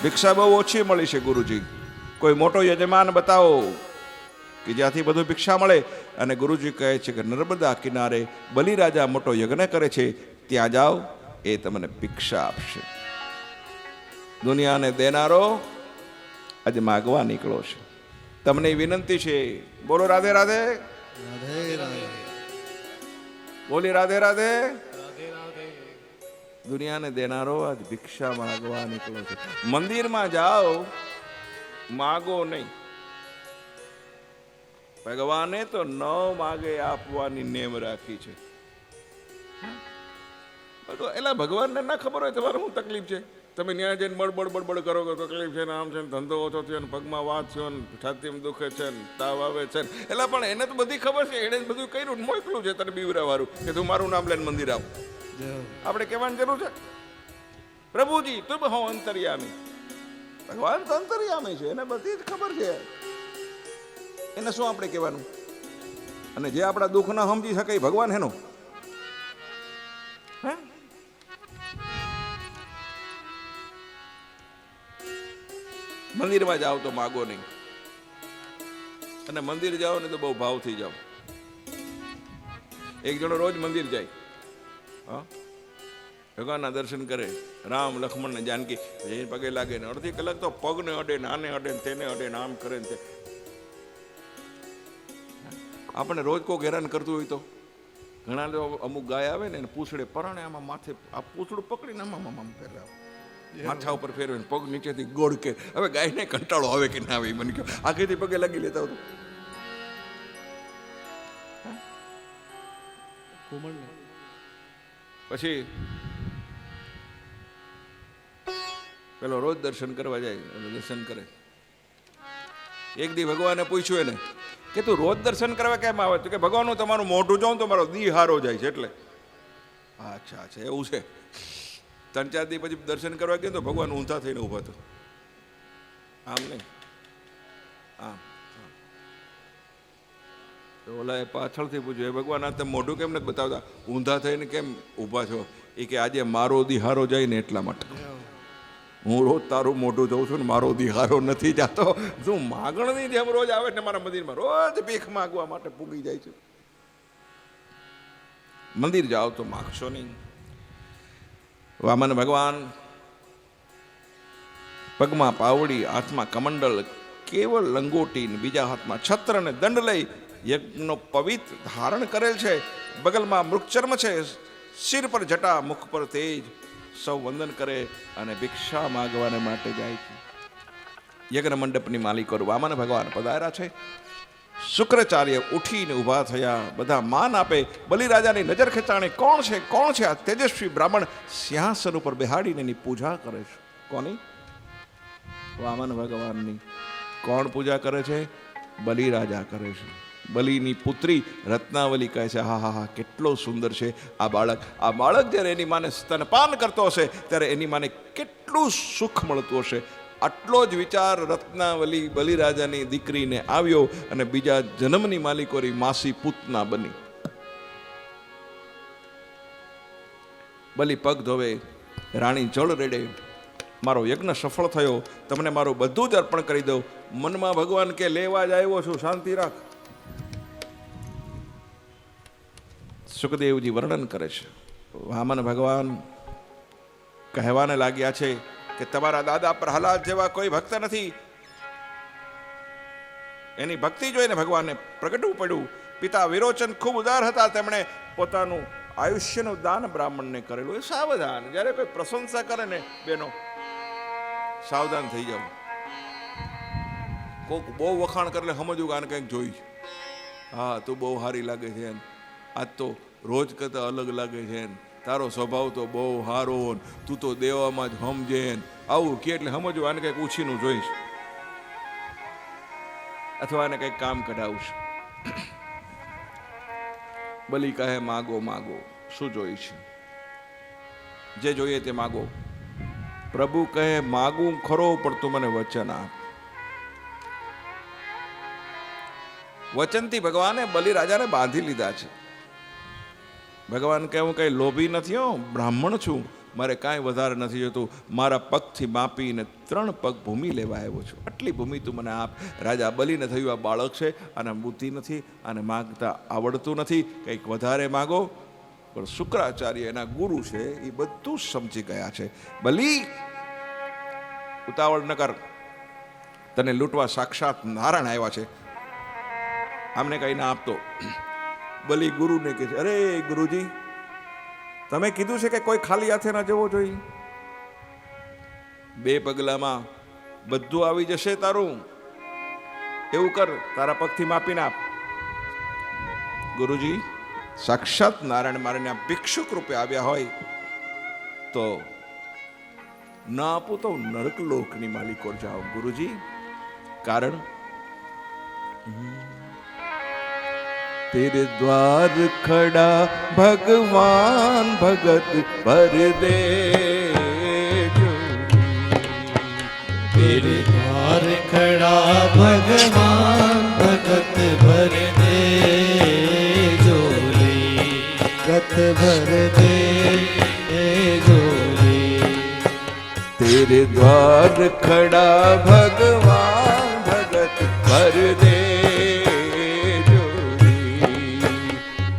ભિક્ષા બહુ ઓછી મળી છે. ગુરુજી કોઈ મોટો યજમાન બતાવો કે જ્યાંથી બધું ભિક્ષા મળે. અને ગુરુજી કહે છે કે નર્મદા કિનારે બલિરાજા મોટો યજ્ઞ કરે છે, ત્યાં જાઓ, એ તમને ભિક્ષા આપશે. દુનિયાને દેનારો આજે માગવા નીકળો છે. તમને વિનંતી છે, બોલો રાધે રાધે, બોલી રાધે રાધે. દુનિયાને દેનારો આજ ભિક્ષા માંગવા નીકળો છે. મંદિરમાં જાઓ, માગો નહીં. ભગવાને તો ન માગે આપવાની નેમ રાખી છે. એટલે ભગવાનને ના ખબર હોય તમારે શું તકલીફ છે. તમે ન્યાય જઈને બળબડ બળબડ કરો કે તકલીફ છે ને આમ છે ને ધંધો ઓછો થયો ને પગમાં વાત થયો ને છાતીમાં દુખે છે ને તાવ આવે છે ને, એટલે પણ એને તો બધી ખબર છે. એને બધું કર્યું મોકલું છે તને બીવરાવાળું કે તું મારું નામ લઈને મંદિર આવ. આપણે કહેવાની જરૂર છે પ્રભુજી તું હો અંતર્યામી. ભગવાન તો અંતર્યામી છે, એને બધી જ ખબર છે. એને શું આપણે કહેવાનું? અને જે આપણા દુઃખ ના સમજી શકે એ ભગવાન હેનો. મંદિરમાં જાઓ તો માગો નહીં, અને મંદિર જાઓ ને તો બહુ ભાવથી જાઓ. એક જણો રોજ મંદિર જાય, હા, ભગવાનના દર્શન કરે, રામ લક્ષ્મણ ને જાનકી એ પગે લાગે ને અડધી કલાક તો પગને અડે ને આને અડે ને તેને અડે ને આમ કરે ને તે. આપણે રોજ કોઈક હેરાન કરતું હોય તો ઘણા લોકો અમુક ગાય આવે ને પૂછડે પરાણે આમાં માથે આ પૂછડું પકડીને આમ ફેરવે, માથા ઉપર ફેરવે, પગ નીચેથી ગોળ કે. હવે ગાયને કંટાળો આવે કે ના આવે મને કહો, આખેથી પગે લાગી લેતા હતું. પછી પેલો રોજ દર્શન કરવા જાય, દર્શન કરે. એક દી ભગવાને પૂછ્યું એને કે તું રોજ દર્શન કરવા કેમ આવે? તો કે ભગવાન હું તમારું મોઢું જોઉં તો મારો દી હારો જાય છે એટલે. અચ્છા અચ્છા એવું છે. 3-4 દી પછી દર્શન કરવા ગયો તો ભગવાન ઊંધા થઈને ઊભા હતો, આમ નહીં આમ. તો ઓલા પાછળથી પૂછ્યું, ભગવાન આ તમે મોઢું કેમ નથી બતાવતા, ઊંધા થઈને કેમ ઊભા છો? એ કે આજે મારો દિહારો જાય ને એટલા માટે. હું રોજ તારું મોઢું જોઉં છું ને મારો દિહારો નથી જાતો. શું માગણની જેમ રોજ આવે ને મારા મંદિરમાં રોજ ભીખ માગવા માટે પૂગી જાય છે. મંદિર જાઓ તો માગશો નહીં. વામન ભગવાન પગમાં પાવડી, હાથમાં કમંડલ, કેવળ લંગોટી, બીજા હાથમાં છત્ર ને દંડ લઈ યજ્ઞનો પવિત્ર ધારણ કરેલ છે. બગલમાં મૃગચર્મ છે, શિર પર જટા, મુખ પર તેજ. સૌ વંદન કરે અને ભિક્ષા માગવાને માટે જાય છે. યજ્ઞ મંડપની માલિકો વામન ભગવાન પધાર્યા છે. શુક્રાચાર્ય ઉઠીને ઊભા થયા, બધા માન આપે. બલિરાજાની નજર ખેંચાણે કોણ છે કોણ છે? આ તેજસ્વી બ્રાહ્મણ સિંહાસન ઉપર બેહાડીને એની પૂજા કરે છે. કોની? વામન ભગવાનની. કોણ પૂજા કરે છે? બલિરાજા કરે છે. બલિની પુત્રી રત્નાવલી કહે છે, હા હા હા કેટલો સુંદર છે આ બાળક. આ બાળક જ્યારે એની માને સ્તનપાન કરતો હશે ત્યારે એની માને કેટલું સુખ મળતું હશે. આટલો જ વિચાર રત્નાવલી બલિરાજાની દીકરીને આવ્યો અને બીજા જન્મની માલિકોની માસી પૂતના બની. બલિ પગ ધોવે, રાણી જળ રેડે, મારો યજ્ઞ સફળ થયો, તમને મારું બધું જ અર્પણ કરી દઉં. મનમાં ભગવાન કે લેવા જ આવ્યો છું, શાંતિ રાખ. સુખદેવજી વર્ણન કરે છે, વામન ભગવાન કહેવાને લાગ્યા છે કે તમારા દાદા પ્રહલાદ જેવા કોઈ ભક્ત નથી. એની ભક્તિ જોઈને ભગવાનને પ્રગટવું પડ્યું. પિતા વિરોચન ખૂબ ઉદાર હતા, તેમણે પોતાનું આયુષ્યનું દાન બ્રાહ્મણને કરેલું. એ સાવધાન, જ્યારે કોઈ પ્રશંસા કરે ને બેનો સાવધાન થઈ જાવ. કોક બહુ વખાણ કરે સમજવું કે આને કંઈક જોઈ, હા તું બહુ સારી લાગે છે, આજ તો રોજ કરતા અલગ લાગે છે, તારો સ્વભાવ તો બહુ સારો, તું તો દેવામાં જ સમજે. આવું કે એટલે સમજવું આને કંઈક ઉછીનું જોઈશ અથવા આને કંઈક કામ કઢાવશે. બલિ કહે માગો માગો, શું જોઈ છે? જે જોઈએ તે માગો. પ્રભુ કહે માગું ખરો પણ તું મને વચન આપ. વચનથી ભગવાને બલિરાજાને બાંધી લીધા છે. ભગવાન કહે હું કઈ લોભી નથી, હો બ્રાહ્મણ છું, મારે કાંઈ વધારે નથી જોતું. મારા પગથી માપીને 3 પગ ભૂમિ લેવા આવ્યો છું, આટલી ભૂમિ તું મને આપ. રાજા બલિને થયું આ બાળક છે, આને બુદ્ધિ નથી, આને માગતા આવડતું નથી, કંઈક વધારે માગો. પણ શુક્રાચાર્ય એના ગુરુ છે, એ બધું જ સમજી ગયા છે. બલિ ઉતાવળ ન કર, તને લૂંટવા સાક્ષાત નારાયણ આવ્યા છે. આમને કઈ ના આપતો. બલી ગુરુને કહે છે, અરે ગુરુજી, તમે કીધું છે કે કોઈ ખાલી હાથે ના જવો જોઈએ. 2 પગલામાં બધું આવી જશે તારું. એવું કર, તારા પગથી માપીને આપ. ગુરુજી, સાક્ષાત નારાયણ મારે ત્યાં ભિક્ષુક રૂપે આવ્યા હોય તો ન આપું તો નરક લોકની માલિકો જાઓ ગુરુજી. કારણ તેરે દ્વાર ખડા ભગવાન ભગત ભર દે. तेरे द्वार खड़ा भगवान भगत भर दे झोली, गत भर दे झोली. तेरे द्वार खड़ा भगवान भगत भर दे झोली.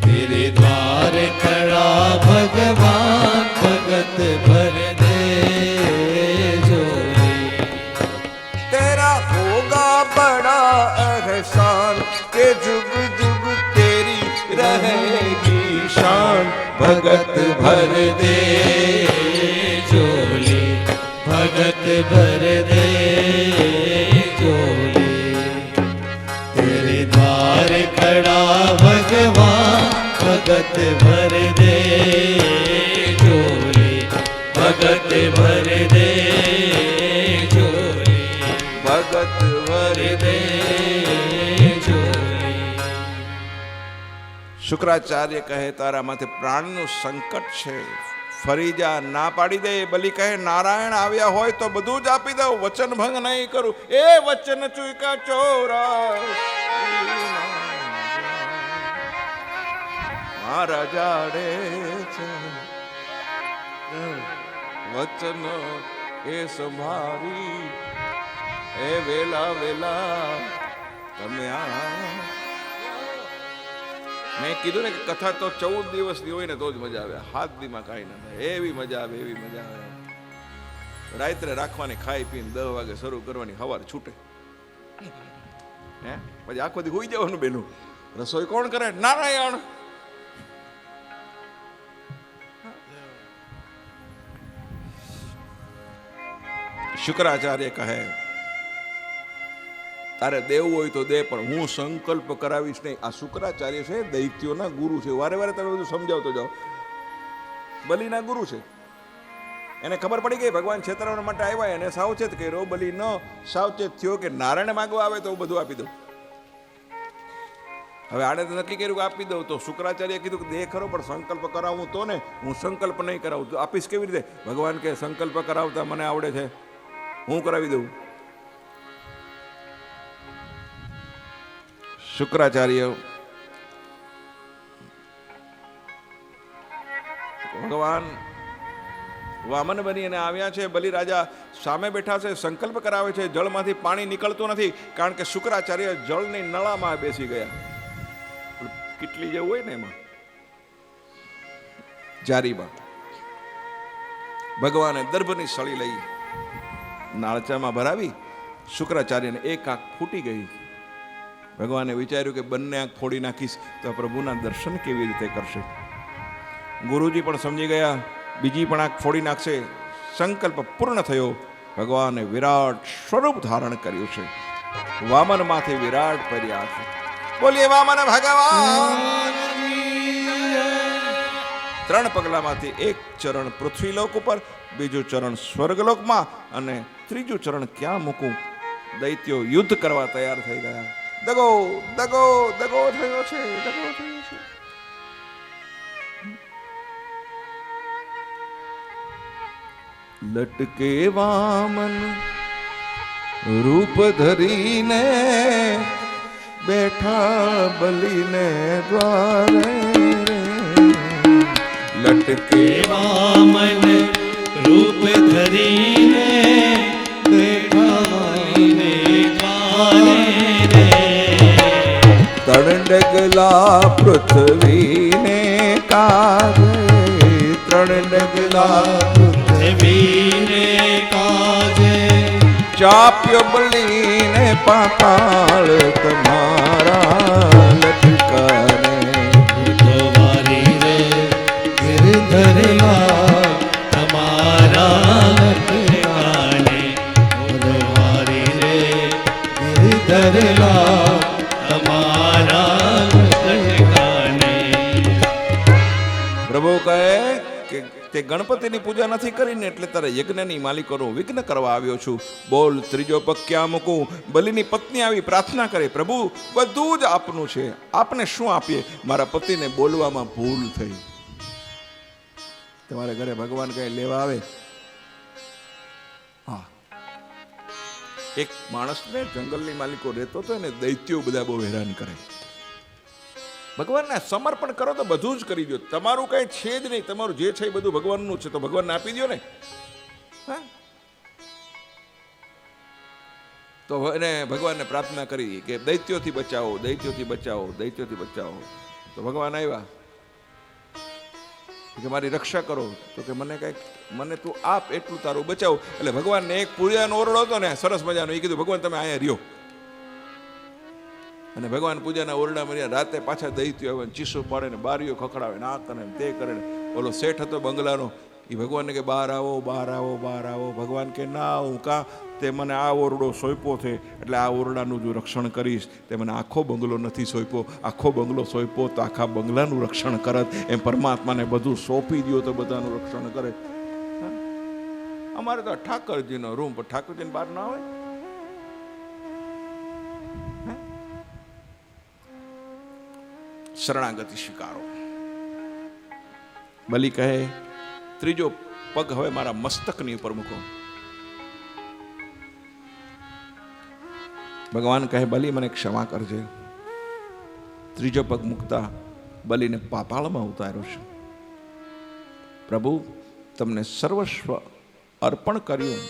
तेरे द्वार खड़ा भगवान भगत भर दे झोली. तेरा होगा बड़ा एहसान के जुग जुग तेरी रहेगी शान. भगत भर दे झोली, भगत भर दे झोली. तेरे द्वार खड़ा भगवान भगत भर दे झोली, भगत भर दे झोली, भगत भर दे. શુક્રાચાર્ય કહે, તારા માથે પ્રાણનું સંકટ છે, ફરી જા. ના પાડી દે. બલી કહે, નારાયણ આવ્યા હોય તો બધું જ આપી દઉં, વચન ભંગ નહીં કરું. એ વચન ચૂકા ચોરા મારા જાડે છે, વચન એ સંભાળી એ વેલા વેલા તમે આ. મેં કીધું ને કે કથા તો 14 દિવસની હોય ને તો જ મજા આવે. 7 દીમાં કાંઈ ના થાય. એવી મજા આવે, એવી મજા આવે. રાત્રે રાખવાની, ખાઈ પીને 10 વાગે શરૂ કરવાની, સવાર છૂટે. હે પછી આખો દી હોઈ જવાનું. બેનું રસોઈ કોણ કરે? નારાયણ. શુક્રાચાર્ય કહે, તારે દેવું હોય તો દે, પણ હું સંકલ્પ કરાવીશ નહીં. આ શુક્રાચાર્ય છે, દૈત્યોના ગુરુ છે. વારે વારે તમે બધું સમજાવતો જાઓ. બલિના ગુરુ છે. એને ખબર પડી ગઈ ભગવાન છેતરવા માટે આવ્યા, એને સાવચેત કર્યો. બલિ ન સાવચેત થયો કે નારાયણ માગવા આવે તો હું બધું આપી દઉં. હવે આને તો નક્કી કર્યું કે આપી દઉં. તો શુક્રાચાર્ય કીધું કે દે ખરો, પણ સંકલ્પ કરાવું તો ને. હું સંકલ્પ નહીં કરાવું તો આપીશ કેવી રીતે? ભગવાન કે સંકલ્પ કરાવતા મને આવડે છે, હું કરાવી દઉં. શુક્રાચાર્ય ભગવાન વામન બની અને આવ્યા છે. બલિરાજા સામે બેઠા છે, સંકલ્પ કરાવે છે. જળમાંથી પાણી નીકળતું નથી, કારણ કે શુક્રાચાર્ય જળની નળામાં બેસી ગયા. કેટલી જેવું હોય ને એમાં જારીમાં ભગવાને દર્ભની સળી લઈ નાળચામાં ભરાવી. શુક્રાચાર્યને એક આંખ ફૂટી ગઈ. ભગવાને વિચાર્યું કે બંને આંખ ફોડી નાખીશ તો પ્રભુના દર્શન કેવી રીતે કરશે. ગુરુજી પણ સમજી ગયા, બીજી પણ આંખ ફોડી નાખશે. સંકલ્પ પૂર્ણ થયો. ભગવાને વિરાટ સ્વરૂપ ધારણ કર્યું છે. વામન માથે વિરાટ પર્યા છે. બોલીએ વામન ભગવાન. 3 પગલામાંથી એક ચરણ પૃથ્વીલોક ઉપર, બીજું ચરણ સ્વર્ગલોકમાં, અને ત્રીજું ચરણ ક્યાં મૂકું? દૈત્યો યુદ્ધ કરવા તૈયાર થઈ ગયા. દગો દગો દગો થયો છે, દગો થયો છે. લટકે વામન રૂપ ધરીને બેઠા બલિને દ્વારે. લટકે વામન રૂપ ધરીને બેઠા બલિને દ્વારે. ત્રણ ડગલા પૃથ્વીને કાજે, 3 ડગલા પૃથ્વીને કાજે, ચાપ્યો બલીને પાતાળ તમારા લટકાને. ઉદ્ધવારી રે ગિરધરલા તમારા લટકાને. ઉદ્ધવારી રે ગિરધરલા તમારા લટકાને. પ્રભુ કહે કે તે ગણપતિની પૂજા નથી કરીને એટલે તારે યજ્ઞની માલિકોનો વિઘ્ન કરવા આવ્યો છું. બોલ ત્રીજો પગ ક્યાં મૂકું? બલિની પત્ની આવી પ્રાર્થના કરે, પ્રભુ બધું જ આપનું છે, આપને શું આપીએ? મારા પતિને બોલવામાં ભૂલ થઈ. તમારે ઘરે ભગવાન કઈ લેવા આવે? હા, એક માણસને જંગલની માલિકો રહેતો હતો, એને દૈત્યો બધા બહુ હેરાન કરે. ભગવાનને સમર્પણ કરો તો બધું જ કરી દો. તમારું કઈ છે જ નહીં, તમારું જે છે એ બધું ભગવાનનું છે, તો ભગવાનને આપી દો ને. હા, તો એને ભગવાનને પ્રાર્થના કરી કે દૈત્યોથી બચાવો, દૈત્યોથી બચાવો, દૈત્યોથી બચાવો. તો ભગવાન આવ્યા કે મારી રક્ષા કરો. તો કે મને તું આપ એટલું તારું બચાવ. એટલે ભગવાનને એક પૂજાનો ઓરડો હતો ને સરસ મજાનો, એ કીધું ભગવાન તમે અહીંયા રહ્યો. અને ભગવાન પૂજાના ઓરડામાં રહ્યા. રાતે પાછા દૈત્યો આવે, ચીસો પાડે ને બારીઓ ખખડાવે ને આ કરે ને તે કરે ને. ઓલો શેઠ હતો બંગલાનો, એ ભગવાનને કે બહાર આવો, બહાર આવો, બહાર આવો. ભગવાન કે ના હું કાં, તે મને આ ઓરડો સોંપ્યો છે એટલે આ ઓરડાનું જો રક્ષણ કરીશ. તે મને આખો બંગલો નથી સોંપ્યો, આખો બંગલો સોંપ્યો તો આખા બંગલાનું રક્ષણ કરત. એમ પરમાત્માને બધું સોંપી દો તો બધાનું રક્ષણ કરે. અમારે તો ઠાકરજીનો રૂમ, પણ ઠાકરજીને બહાર ના આવે. શરણાગતિ સ્વીકારો. બલિ કહે ત્રીજો પગ હવે મારા મસ્તકની ઉપર મૂકો. ભગવાન કહે બલિ મને ક્ષમા કરજે. ત્રીજો પગ મૂકતા બલિને પાતાળમાં ઉતાર્યો છે. પ્રભુ તમને સર્વસ્વ અર્પણ કર્યું.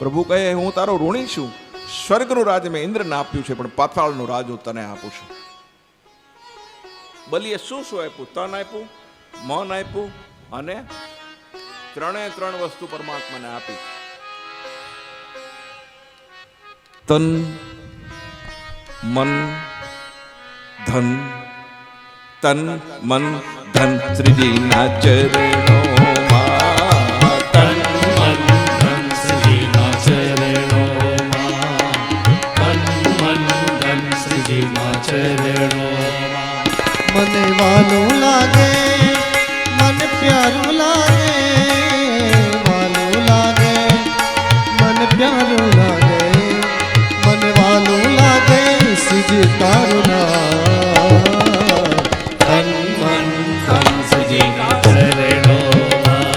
પ્રભુ કહે હું તારો ઋણી છું. સ્વર્ગનું રાજ મેં ઇન્દ્રને આપ્યું છે, પણ પાતાળનું રાજ હું તને આપું છું. બલિએ શું શું આપ્યું? તન આપ્યું, મન આપ્યું અને ત્રણ વસ્તુ પરમાત્માને આપી. તન, મન, ધન. તન, મન, ધન શ્રીજીના ચરણોમાં. તન મન ધન શ્રીજીના ચરણોમાં. તન મન ધન શ્રીજીના ચરણોમાં. મને વાલું લાગે, મને પ્યારું લાગે, વાલું લાગે, મને પ્યારું લાગે, મને વાલું લાગે, શ્રીજી તારું નામ. તન મન ધન શ્રીજીના ચરણોમાં.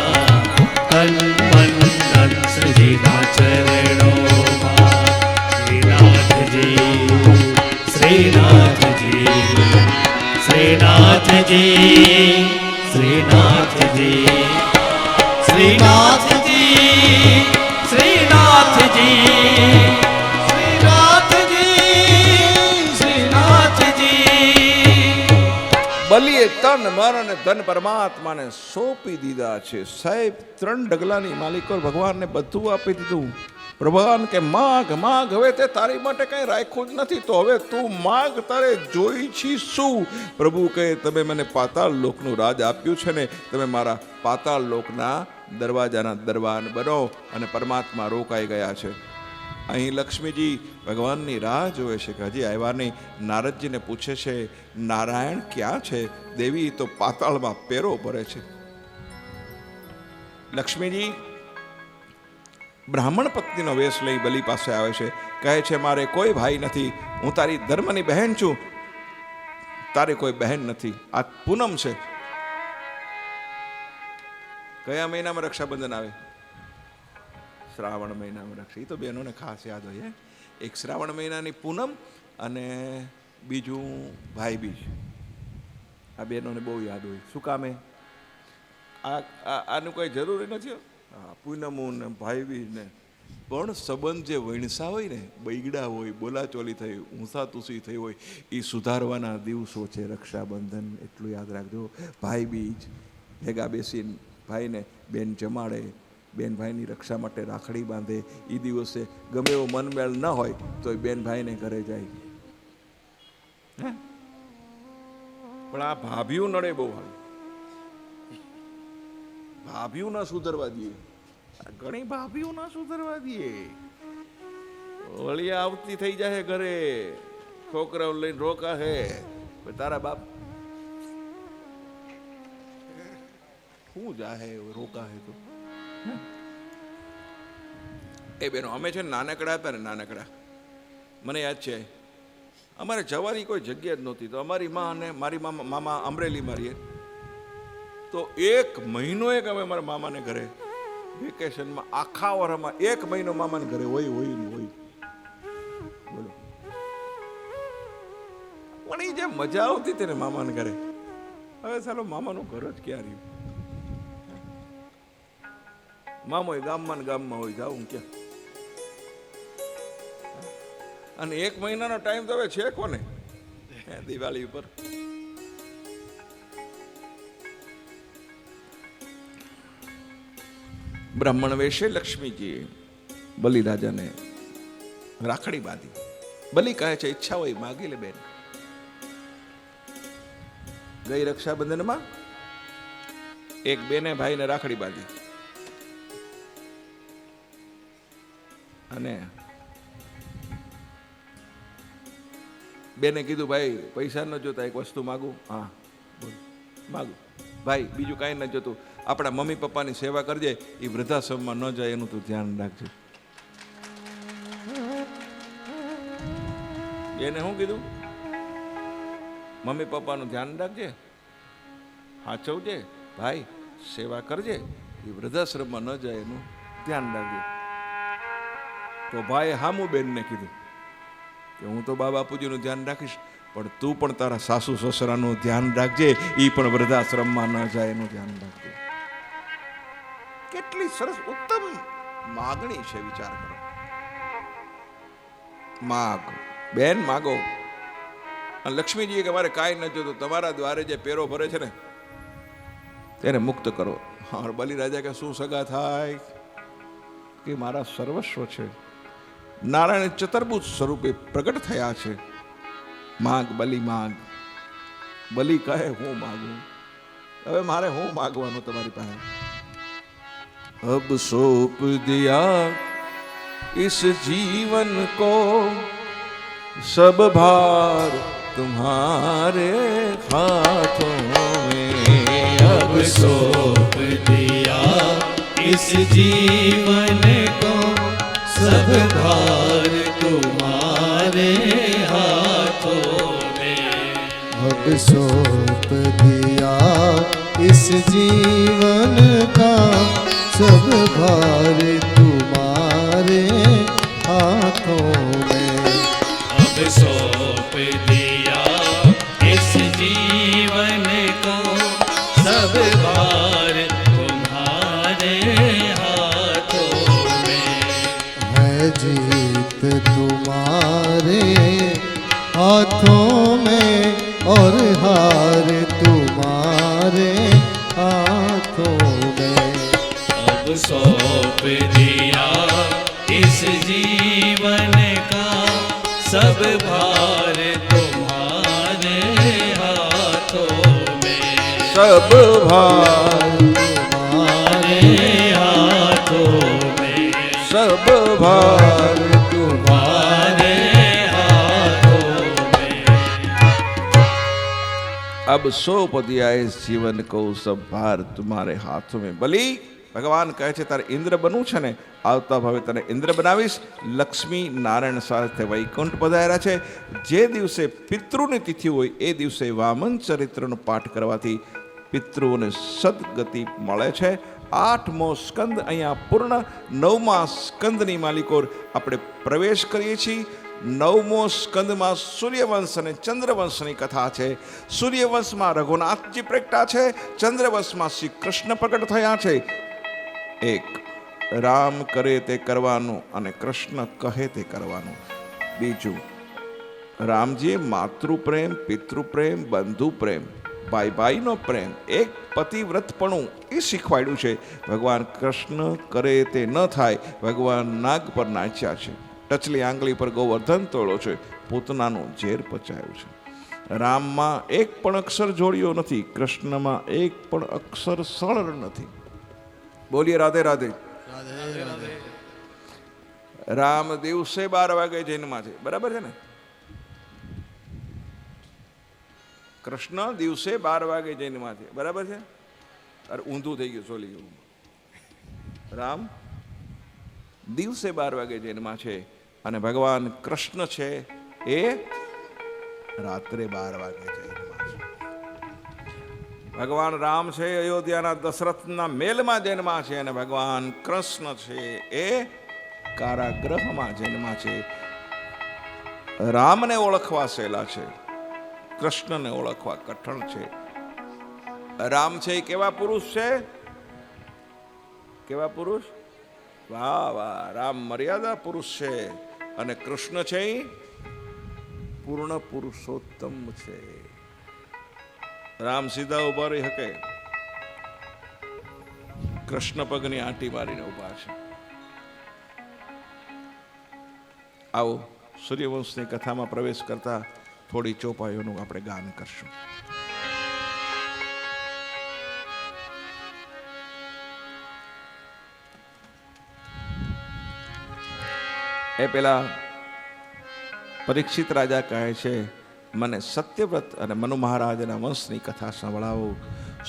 તન મન ધન શ્રીજીના ચરણોમાં. શ્રીનાથજી, શ્રીનાથજી, શ્રીનાથજી, શ્રીનાથજી, શ્રીનાથજી, શ્રીનાથજી, શ્રીનાથજી, શ્રીનાથજી. બલિએ તન, મન અને ધન પરમાત્માને સોંપી દીધા છે. સાહેબ 3 ડગલાની માલિકો ભગવાનને બધું આપી દીધું. ભગવાન કે માગ માગ, હવે તે તારી માટે કઈ રાખ્યું જ નથી, તો હવે તું માગ, તારે જોઈ છી શું? પ્રભુ કહે તમે મને પાતાળ લોકનું રાજ આપ્યું છે ને, તમે મારા પાતાળ લોકના દરવાજાના દરવાન બનો. અને પરમાત્મા રોકાઈ ગયા છે. અહીં લક્ષ્મીજી ભગવાનની રાહ જોવે છે કે હજી આવ્યા નહીં. નારદજીને પૂછે છે નારાયણ ક્યાં છે? દેવી તો પાતાળમાં પેરો ભરે છે. લક્ષ્મીજી બ્રાહ્મણ પત્નીનો વેશ લઈ બલિ પાસે આવે છે. કહે છે મારે કોઈ ભાઈ નથી, હું તારી ધર્મની બહેન છું, તારે કોઈ બહેન નથી. આ પૂનમ છે. કયા મહિનામાં રક્ષાબંધન આવે? શ્રાવણ મહિનામાં રક્ષા. એ તો બહેનોને ખાસ યાદ હોય. એક શ્રાવણ મહિનાની પૂનમ અને બીજું ભાઈ બીજ. આ બહેનોને બહુ યાદ હોય. શું કામે? આનું કોઈ જરૂરી નથી. પૂનમ ને ભાઈ બીજ ને પણ સંબંધ જે વણસા હોય ને, બૈગડા હોય, બોલાચોલી થઈ, ઊંસા તુસી થઈ હોય, એ સુધારવાના દિવસો છે રક્ષાબંધન. એટલું યાદ રાખજો. ભાઈ બીજ ભેગા બેસીને ભાઈને બેન જમાડે, બેન ભાઈની રક્ષા માટે રાખડી બાંધે. એ દિવસે ગમે એવો મનમેળ ન હોય તો એ બેન ભાઈને ઘરે જાય. હે? પણ આ ભાભીઓ નડે બહુ હાલ. ભાભીઓ ના સુધરવા દઈએ. ઘણી ભાભીઓ ના સુધરવા દઈએ. વળી આવતી થઈ જાય ઘરે, છોકરાઓ લઈને રોકા હે. તારા બાપ શું જાહે રોકા હે તો. એ બેનો અમે છે ને નાનકડા હતા ને, નાનકડા મને યાદ છે અમારે જવાની કોઈ જગ્યા જ નહોતી. તો અમારી માં અને મારી મામા અમરેલીમાં રહીએ. તો 1 મહિનો અમે મારા મામાને ઘરે વેકેશનમાં, આખા વરમાં 1 મહિનો મામાને ઘરે હોય. બોલો, પણ એ જે મજા આવતી હતી ને મામાને ઘરે, હવે ચાલો મામાનું ઘર જ ક્યાં રહ્યું. મામો ગામમાં ને ગામમાં હોય, જાઉં ક્યાં. અને 1 મહિનાનો ટાઈમ તો હવે છે કોને દિવાળી ઉપર. બ્રાહ્મણ વેશે લક્ષ્મીજીએ બલિરાજાને રાખડી બાંધી. બલિ કહે છે ઈચ્છા હોય માગી લે બેન. ગઈ રક્ષાબંધનમાં એક બેને ભાઈને રાખડી બાંધી અને બેને કીધું ભાઈ પૈસા ન જોતા, એક વસ્તુ માગું. હા બોલ માગું. ભાઈ બીજું કાંઈ ન જોતું, આપણા મમ્મી પપ્પાની સેવા કરજે, એ વૃદ્ધાશ્રમમાં ન જાય એનું તું ધ્યાન રાખજે. એને શું કીધું? મમ્મી પપ્પાનું ધ્યાન રાખજે, સાચવજે, ભાઈ સેવા કરજે, એ વૃદ્ધાશ્રમમાં ન જાય એનું ધ્યાન રાખજે. તો ભાઈ હામું બેનને કીધું કે હું તો બા બાપુજીનું ધ્યાન રાખીશ, પણ તું પણ તારા સાસુ સસરાનું ધ્યાન રાખજે, એ પણ વૃદ્ધાશ્રમમાં ન જાય એનું ધ્યાન રાખજે. કેટલી સરસ ઉત્તમ માગણી છે, વિચાર કરો. માગ બેન માગો. લક્ષ્મીજીએ કે મારે કાંઈ ન જોતું, તમારા દ્વારે જે પેરો ભરે છે ને તેને મુક્ત કરો. હા, બલિરાજા કે શું સગા થાય કે મારા સર્વસ્વ છે. નારાયણ ચતુર્ભુજ સ્વરૂપે પ્રગટ થયા છે. માગ બલિ માગ. બલિ કહે હું માગું. હવે મારે હું માગવાનું તમારી પાસે? અબ સોંપ દિયા इस जीवन को सब भार तुम्हारे हाथों में. अब सौंप दिया इस जीवन को सब भार तुम्हारे हाथों में. अब सौंप दिया इस जीवन का सब भार तुम्हारे हाथों में. अब सौंप दिया इस जीवन को सब भार तुम्हारे हाथों में. है जीत तुम्हारे हाथों में और हार तुम्हारे हाथों में. अब सौंप दिया इस जीवन का सब भार तुम्हारे हाथों में. सब भार तुम्हारे हाथों में. सब भार तुम्हारे हाथों में. अब सौंप दिया इस जीवन को सब भार तुम्हारे हाथों में. બલી ભગવાન કહે છે તારે ઇન્દ્ર બનવું છે ને, આવતા ભાવે તને ઇન્દ્ર બનાવીશ. લક્ષ્મી નારાયણ સાથે વૈકુંઠ પધાર્યા છે. જે દિવસે પિતૃની તિથિ હોય એ દિવસે વામન ચરિત્રનો પાઠ કરવાથી પિતૃઓને સદગતિ મળે છે. 8મો સ્કંદ અહીંયા પૂર્ણ. 9મા સ્કંદની માલિકો આપણે પ્રવેશ કરીએ છીએ. 9મો સ્કંદમાં સૂર્યવંશ અને ચંદ્રવંશની કથા છે. સૂર્યવંશમાં રઘુનાથજી પ્રગટ્યા છે, ચંદ્રવંશમાં શ્રી કૃષ્ણ પ્રગટ થયા છે. એક રામ કરે તે કરવાનું અને કૃષ્ણ કહે તે કરવાનું. બીજું રામજીએ માતૃપ્રેમ, પિતૃપ્રેમ, બંધુ પ્રેમ ભાઈ ભાઈનો પ્રેમ, એક પતિવ્રતપણું એ શીખવાડ્યું છે. ભગવાન કૃષ્ણ કરે તે ન થાય. ભગવાન નાગ પર નાચ્યા છે, ટચલી આંગળી પર ગોવર્ધન તોડ્યો છે, પૂતનાનું ઝેર પચાયું છે. રામમાં એક પણ અક્ષર જોડ્યો નથી, કૃષ્ણમાં એક પણ અક્ષર સરળ નથી. બોલીએ રાધે રાધે. રામ દિવસે 12 વાગે જન્મા છે, બરાબર છે ને? કૃષ્ણ દિવસે 12 વાગે જન્મા છે, બરાબર છે? અરે ઊંધું થઈ ગયું, સોલી ગયું. રામ દિવસે 12 વાગે જન્મા છે અને ભગવાન કૃષ્ણ છે એ રાત્રે 12 વાગે જન્મા છે. ભગવાન રામ છે અયોધ્યાના દશરથના મેલમાં જન્મા છે અને ભગવાન કૃષ્ણ છે એ કારાગૃહમાં જન્મા છે. રામને ઓળખવા સહેલા છે, કૃષ્ણને ઓળખવા કઠણ છે. રામ છે એ કેવા પુરુષ છે? કેવા પુરુષ? વાહ વાહ, રામ મર્યાદા પુરુષ છે અને કૃષ્ણ છે એ પૂર્ણ પુરુષોત્તમ છે. રામ સીધા ઉભા રહી શકે, કૃષ્ણ પગની આંટી મારીને ઉભા છે. આવો સૂર્યવંશની કથામાં પ્રવેશ કરતા થોડી ચોપાઈઓનું આપણે ગાન કરશું. એ પેલા પરીક્ષિત રાજા કહે છે, મને સત્યવ્રત અને મનુ મહારાજના વંશની કથા સંભળાવો.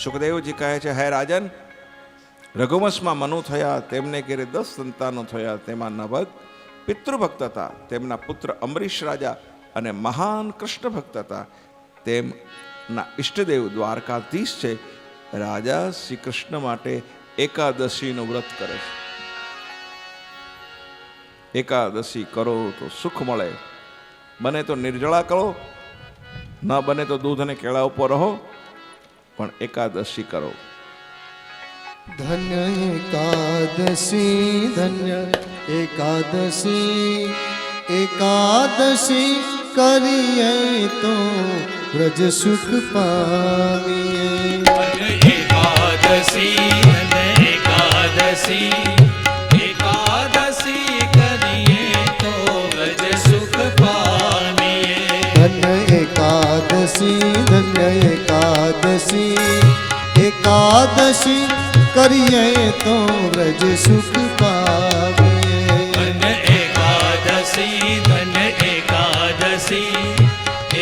સુખદેવજી કહે છે, હે રાજન, રઘુવંશમાં મનુ થયા, તેમને ઘેરે 10 સંતાનો થયા. તેમાં નભગ પિતૃભક્ત હતા, તેમના પુત્ર અમરીશ રાજા અને મહાન કૃષ્ણ ભક્ત હતા. તેમના ઈષ્ટદેવ દ્વારકાધીશ છે. રાજા શ્રી કૃષ્ણ માટે એકાદશીનું વ્રત કરે છે. એકાદશી કરો તો સુખ મળે, બને તો નિર્જળા કરો, ન બને તો દૂધ અને કેળા ઉપર રહો, પણ એકાદશી કરો. ધન્ય એકાદશી, ધન્ય એકાદશી, એકાદશી કરીએ તો વ્રજ સુખ પામીએ. એકાદશી એકાદશી એકાદશી કરીએ તો વ્રજ સુખ પામીએ. ધન્ય એકાદશી, ધન્ય એકાદશી, એકાદશી કરીએ તો વ્રજ સુખ પામીએ. ધન્ય એકાદશી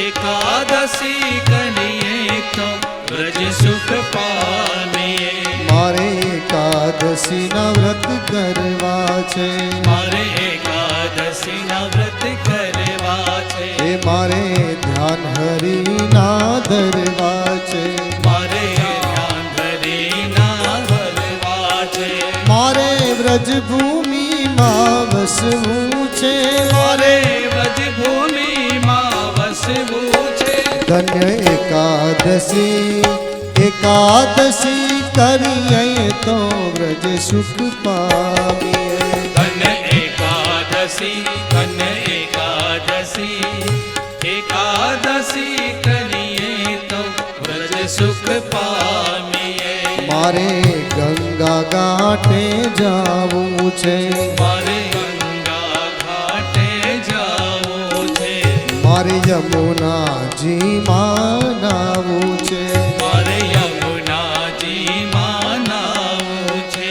એકાદશી કરીએ તો વ્રજ સુખ પામીએ. મારે એકાદશીના વ્રત કરવા છે, મારે એકાદશીના વ્રત કરવા છે. એ મારે ધ્યાન હરિના ધરવા છે, મારે ધ્યાન ધરીના ભરવા છે. મારે વ્રજભૂમિમાં વસવું છે, મારે વ્રજભૂમિમાં વસવું છે. ધન્ય એકાદશી, એકાદશી કરીએ તો વ્રજ સુખ પામીએ. ધન્ય એકાદશી એકાદશી કરીએ તો વ્રજ સુખ પામીએ. મારે ગંગા ઘાટે જાવું છે, મારે ગંગા ઘાટે જાવું છે. મારે યમુનાજીમાં નાવું છે, મારે યમુનાજીમાં નાવું છે.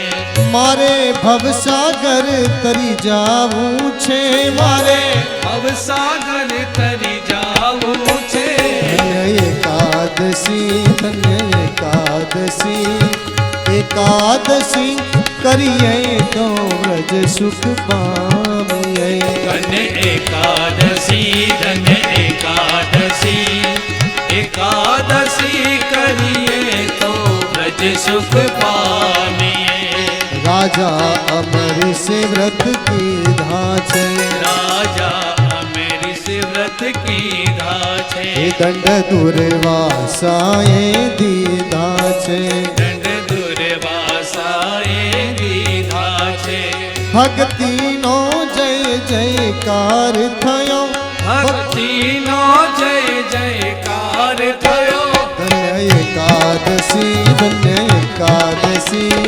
મારે ભવસાગર તરી જાવું છે, મારે ભવસાગર તરી જાવું છે. ધન્ય એકાદશી, ધન્ય એકાદશી, એકાદશી કરીએ તો વ્રજ સુખ પામીએ. ધન્ય એકાદશી એકાદશી કરીએ તો વ્રજ સુખ પામીએ. રાજા અમરીશે વ્રત કીધા છે, રાજા અમરીશ વ્રત કીધા છે. એ દંડ દુર્વાસાએ દીધા છે, દંડ દુર્વાસાએ દીધા છે. ભક્તિનો જય જયકાર થયો, ભક્તિનો જય જયકાર થયો. ધન્ય એકાદશી ધન્ય એકાદશી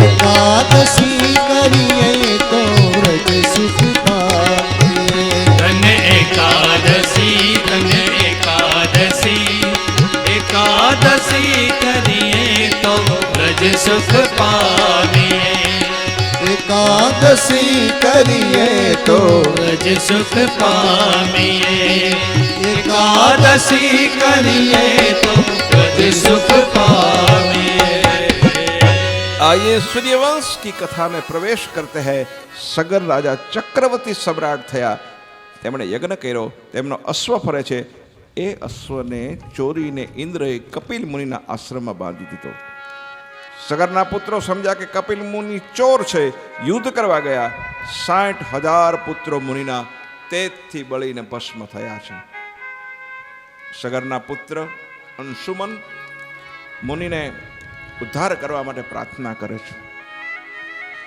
એકાદશી કરીએ તો વ્રજ સુખ પામીએ ધન્ય એકાદશી ધન્ય એકાદશી એકાદશી કરીએ તો વ્રજ સુખ પામીએ એકાદશી કરીએ તો વ્રજ સુખ પામીએ એકાદશી કરીએ તો વ્રજ સુખ પામીએ आइए सूर्यवंश की कथा में प्रवेश करते हैं। सगर राजा चक्रवर्ती सम्राट થયા, તેમણે યજ્ઞ કર્યો, તેમનો અશ્વ ફરે છે, એ અશ્વને ચોરીને ઇન્દ્રએ કપિલ મુનિના આશ્રમમાં બાંધી દીધો. સગરના પુત્રો સમજ્યા કે કપિલ મુનિ ચોર છે, યુદ્ધ કરવા ગયા. 60,000 પુત્રો મુનિના તેજથી બળીને ભસ્મ થયા છે. સગરના પુત્ર અંશુમન મુનિને ઉદ્ધાર કરવા માટે પ્રાર્થના કરે છે.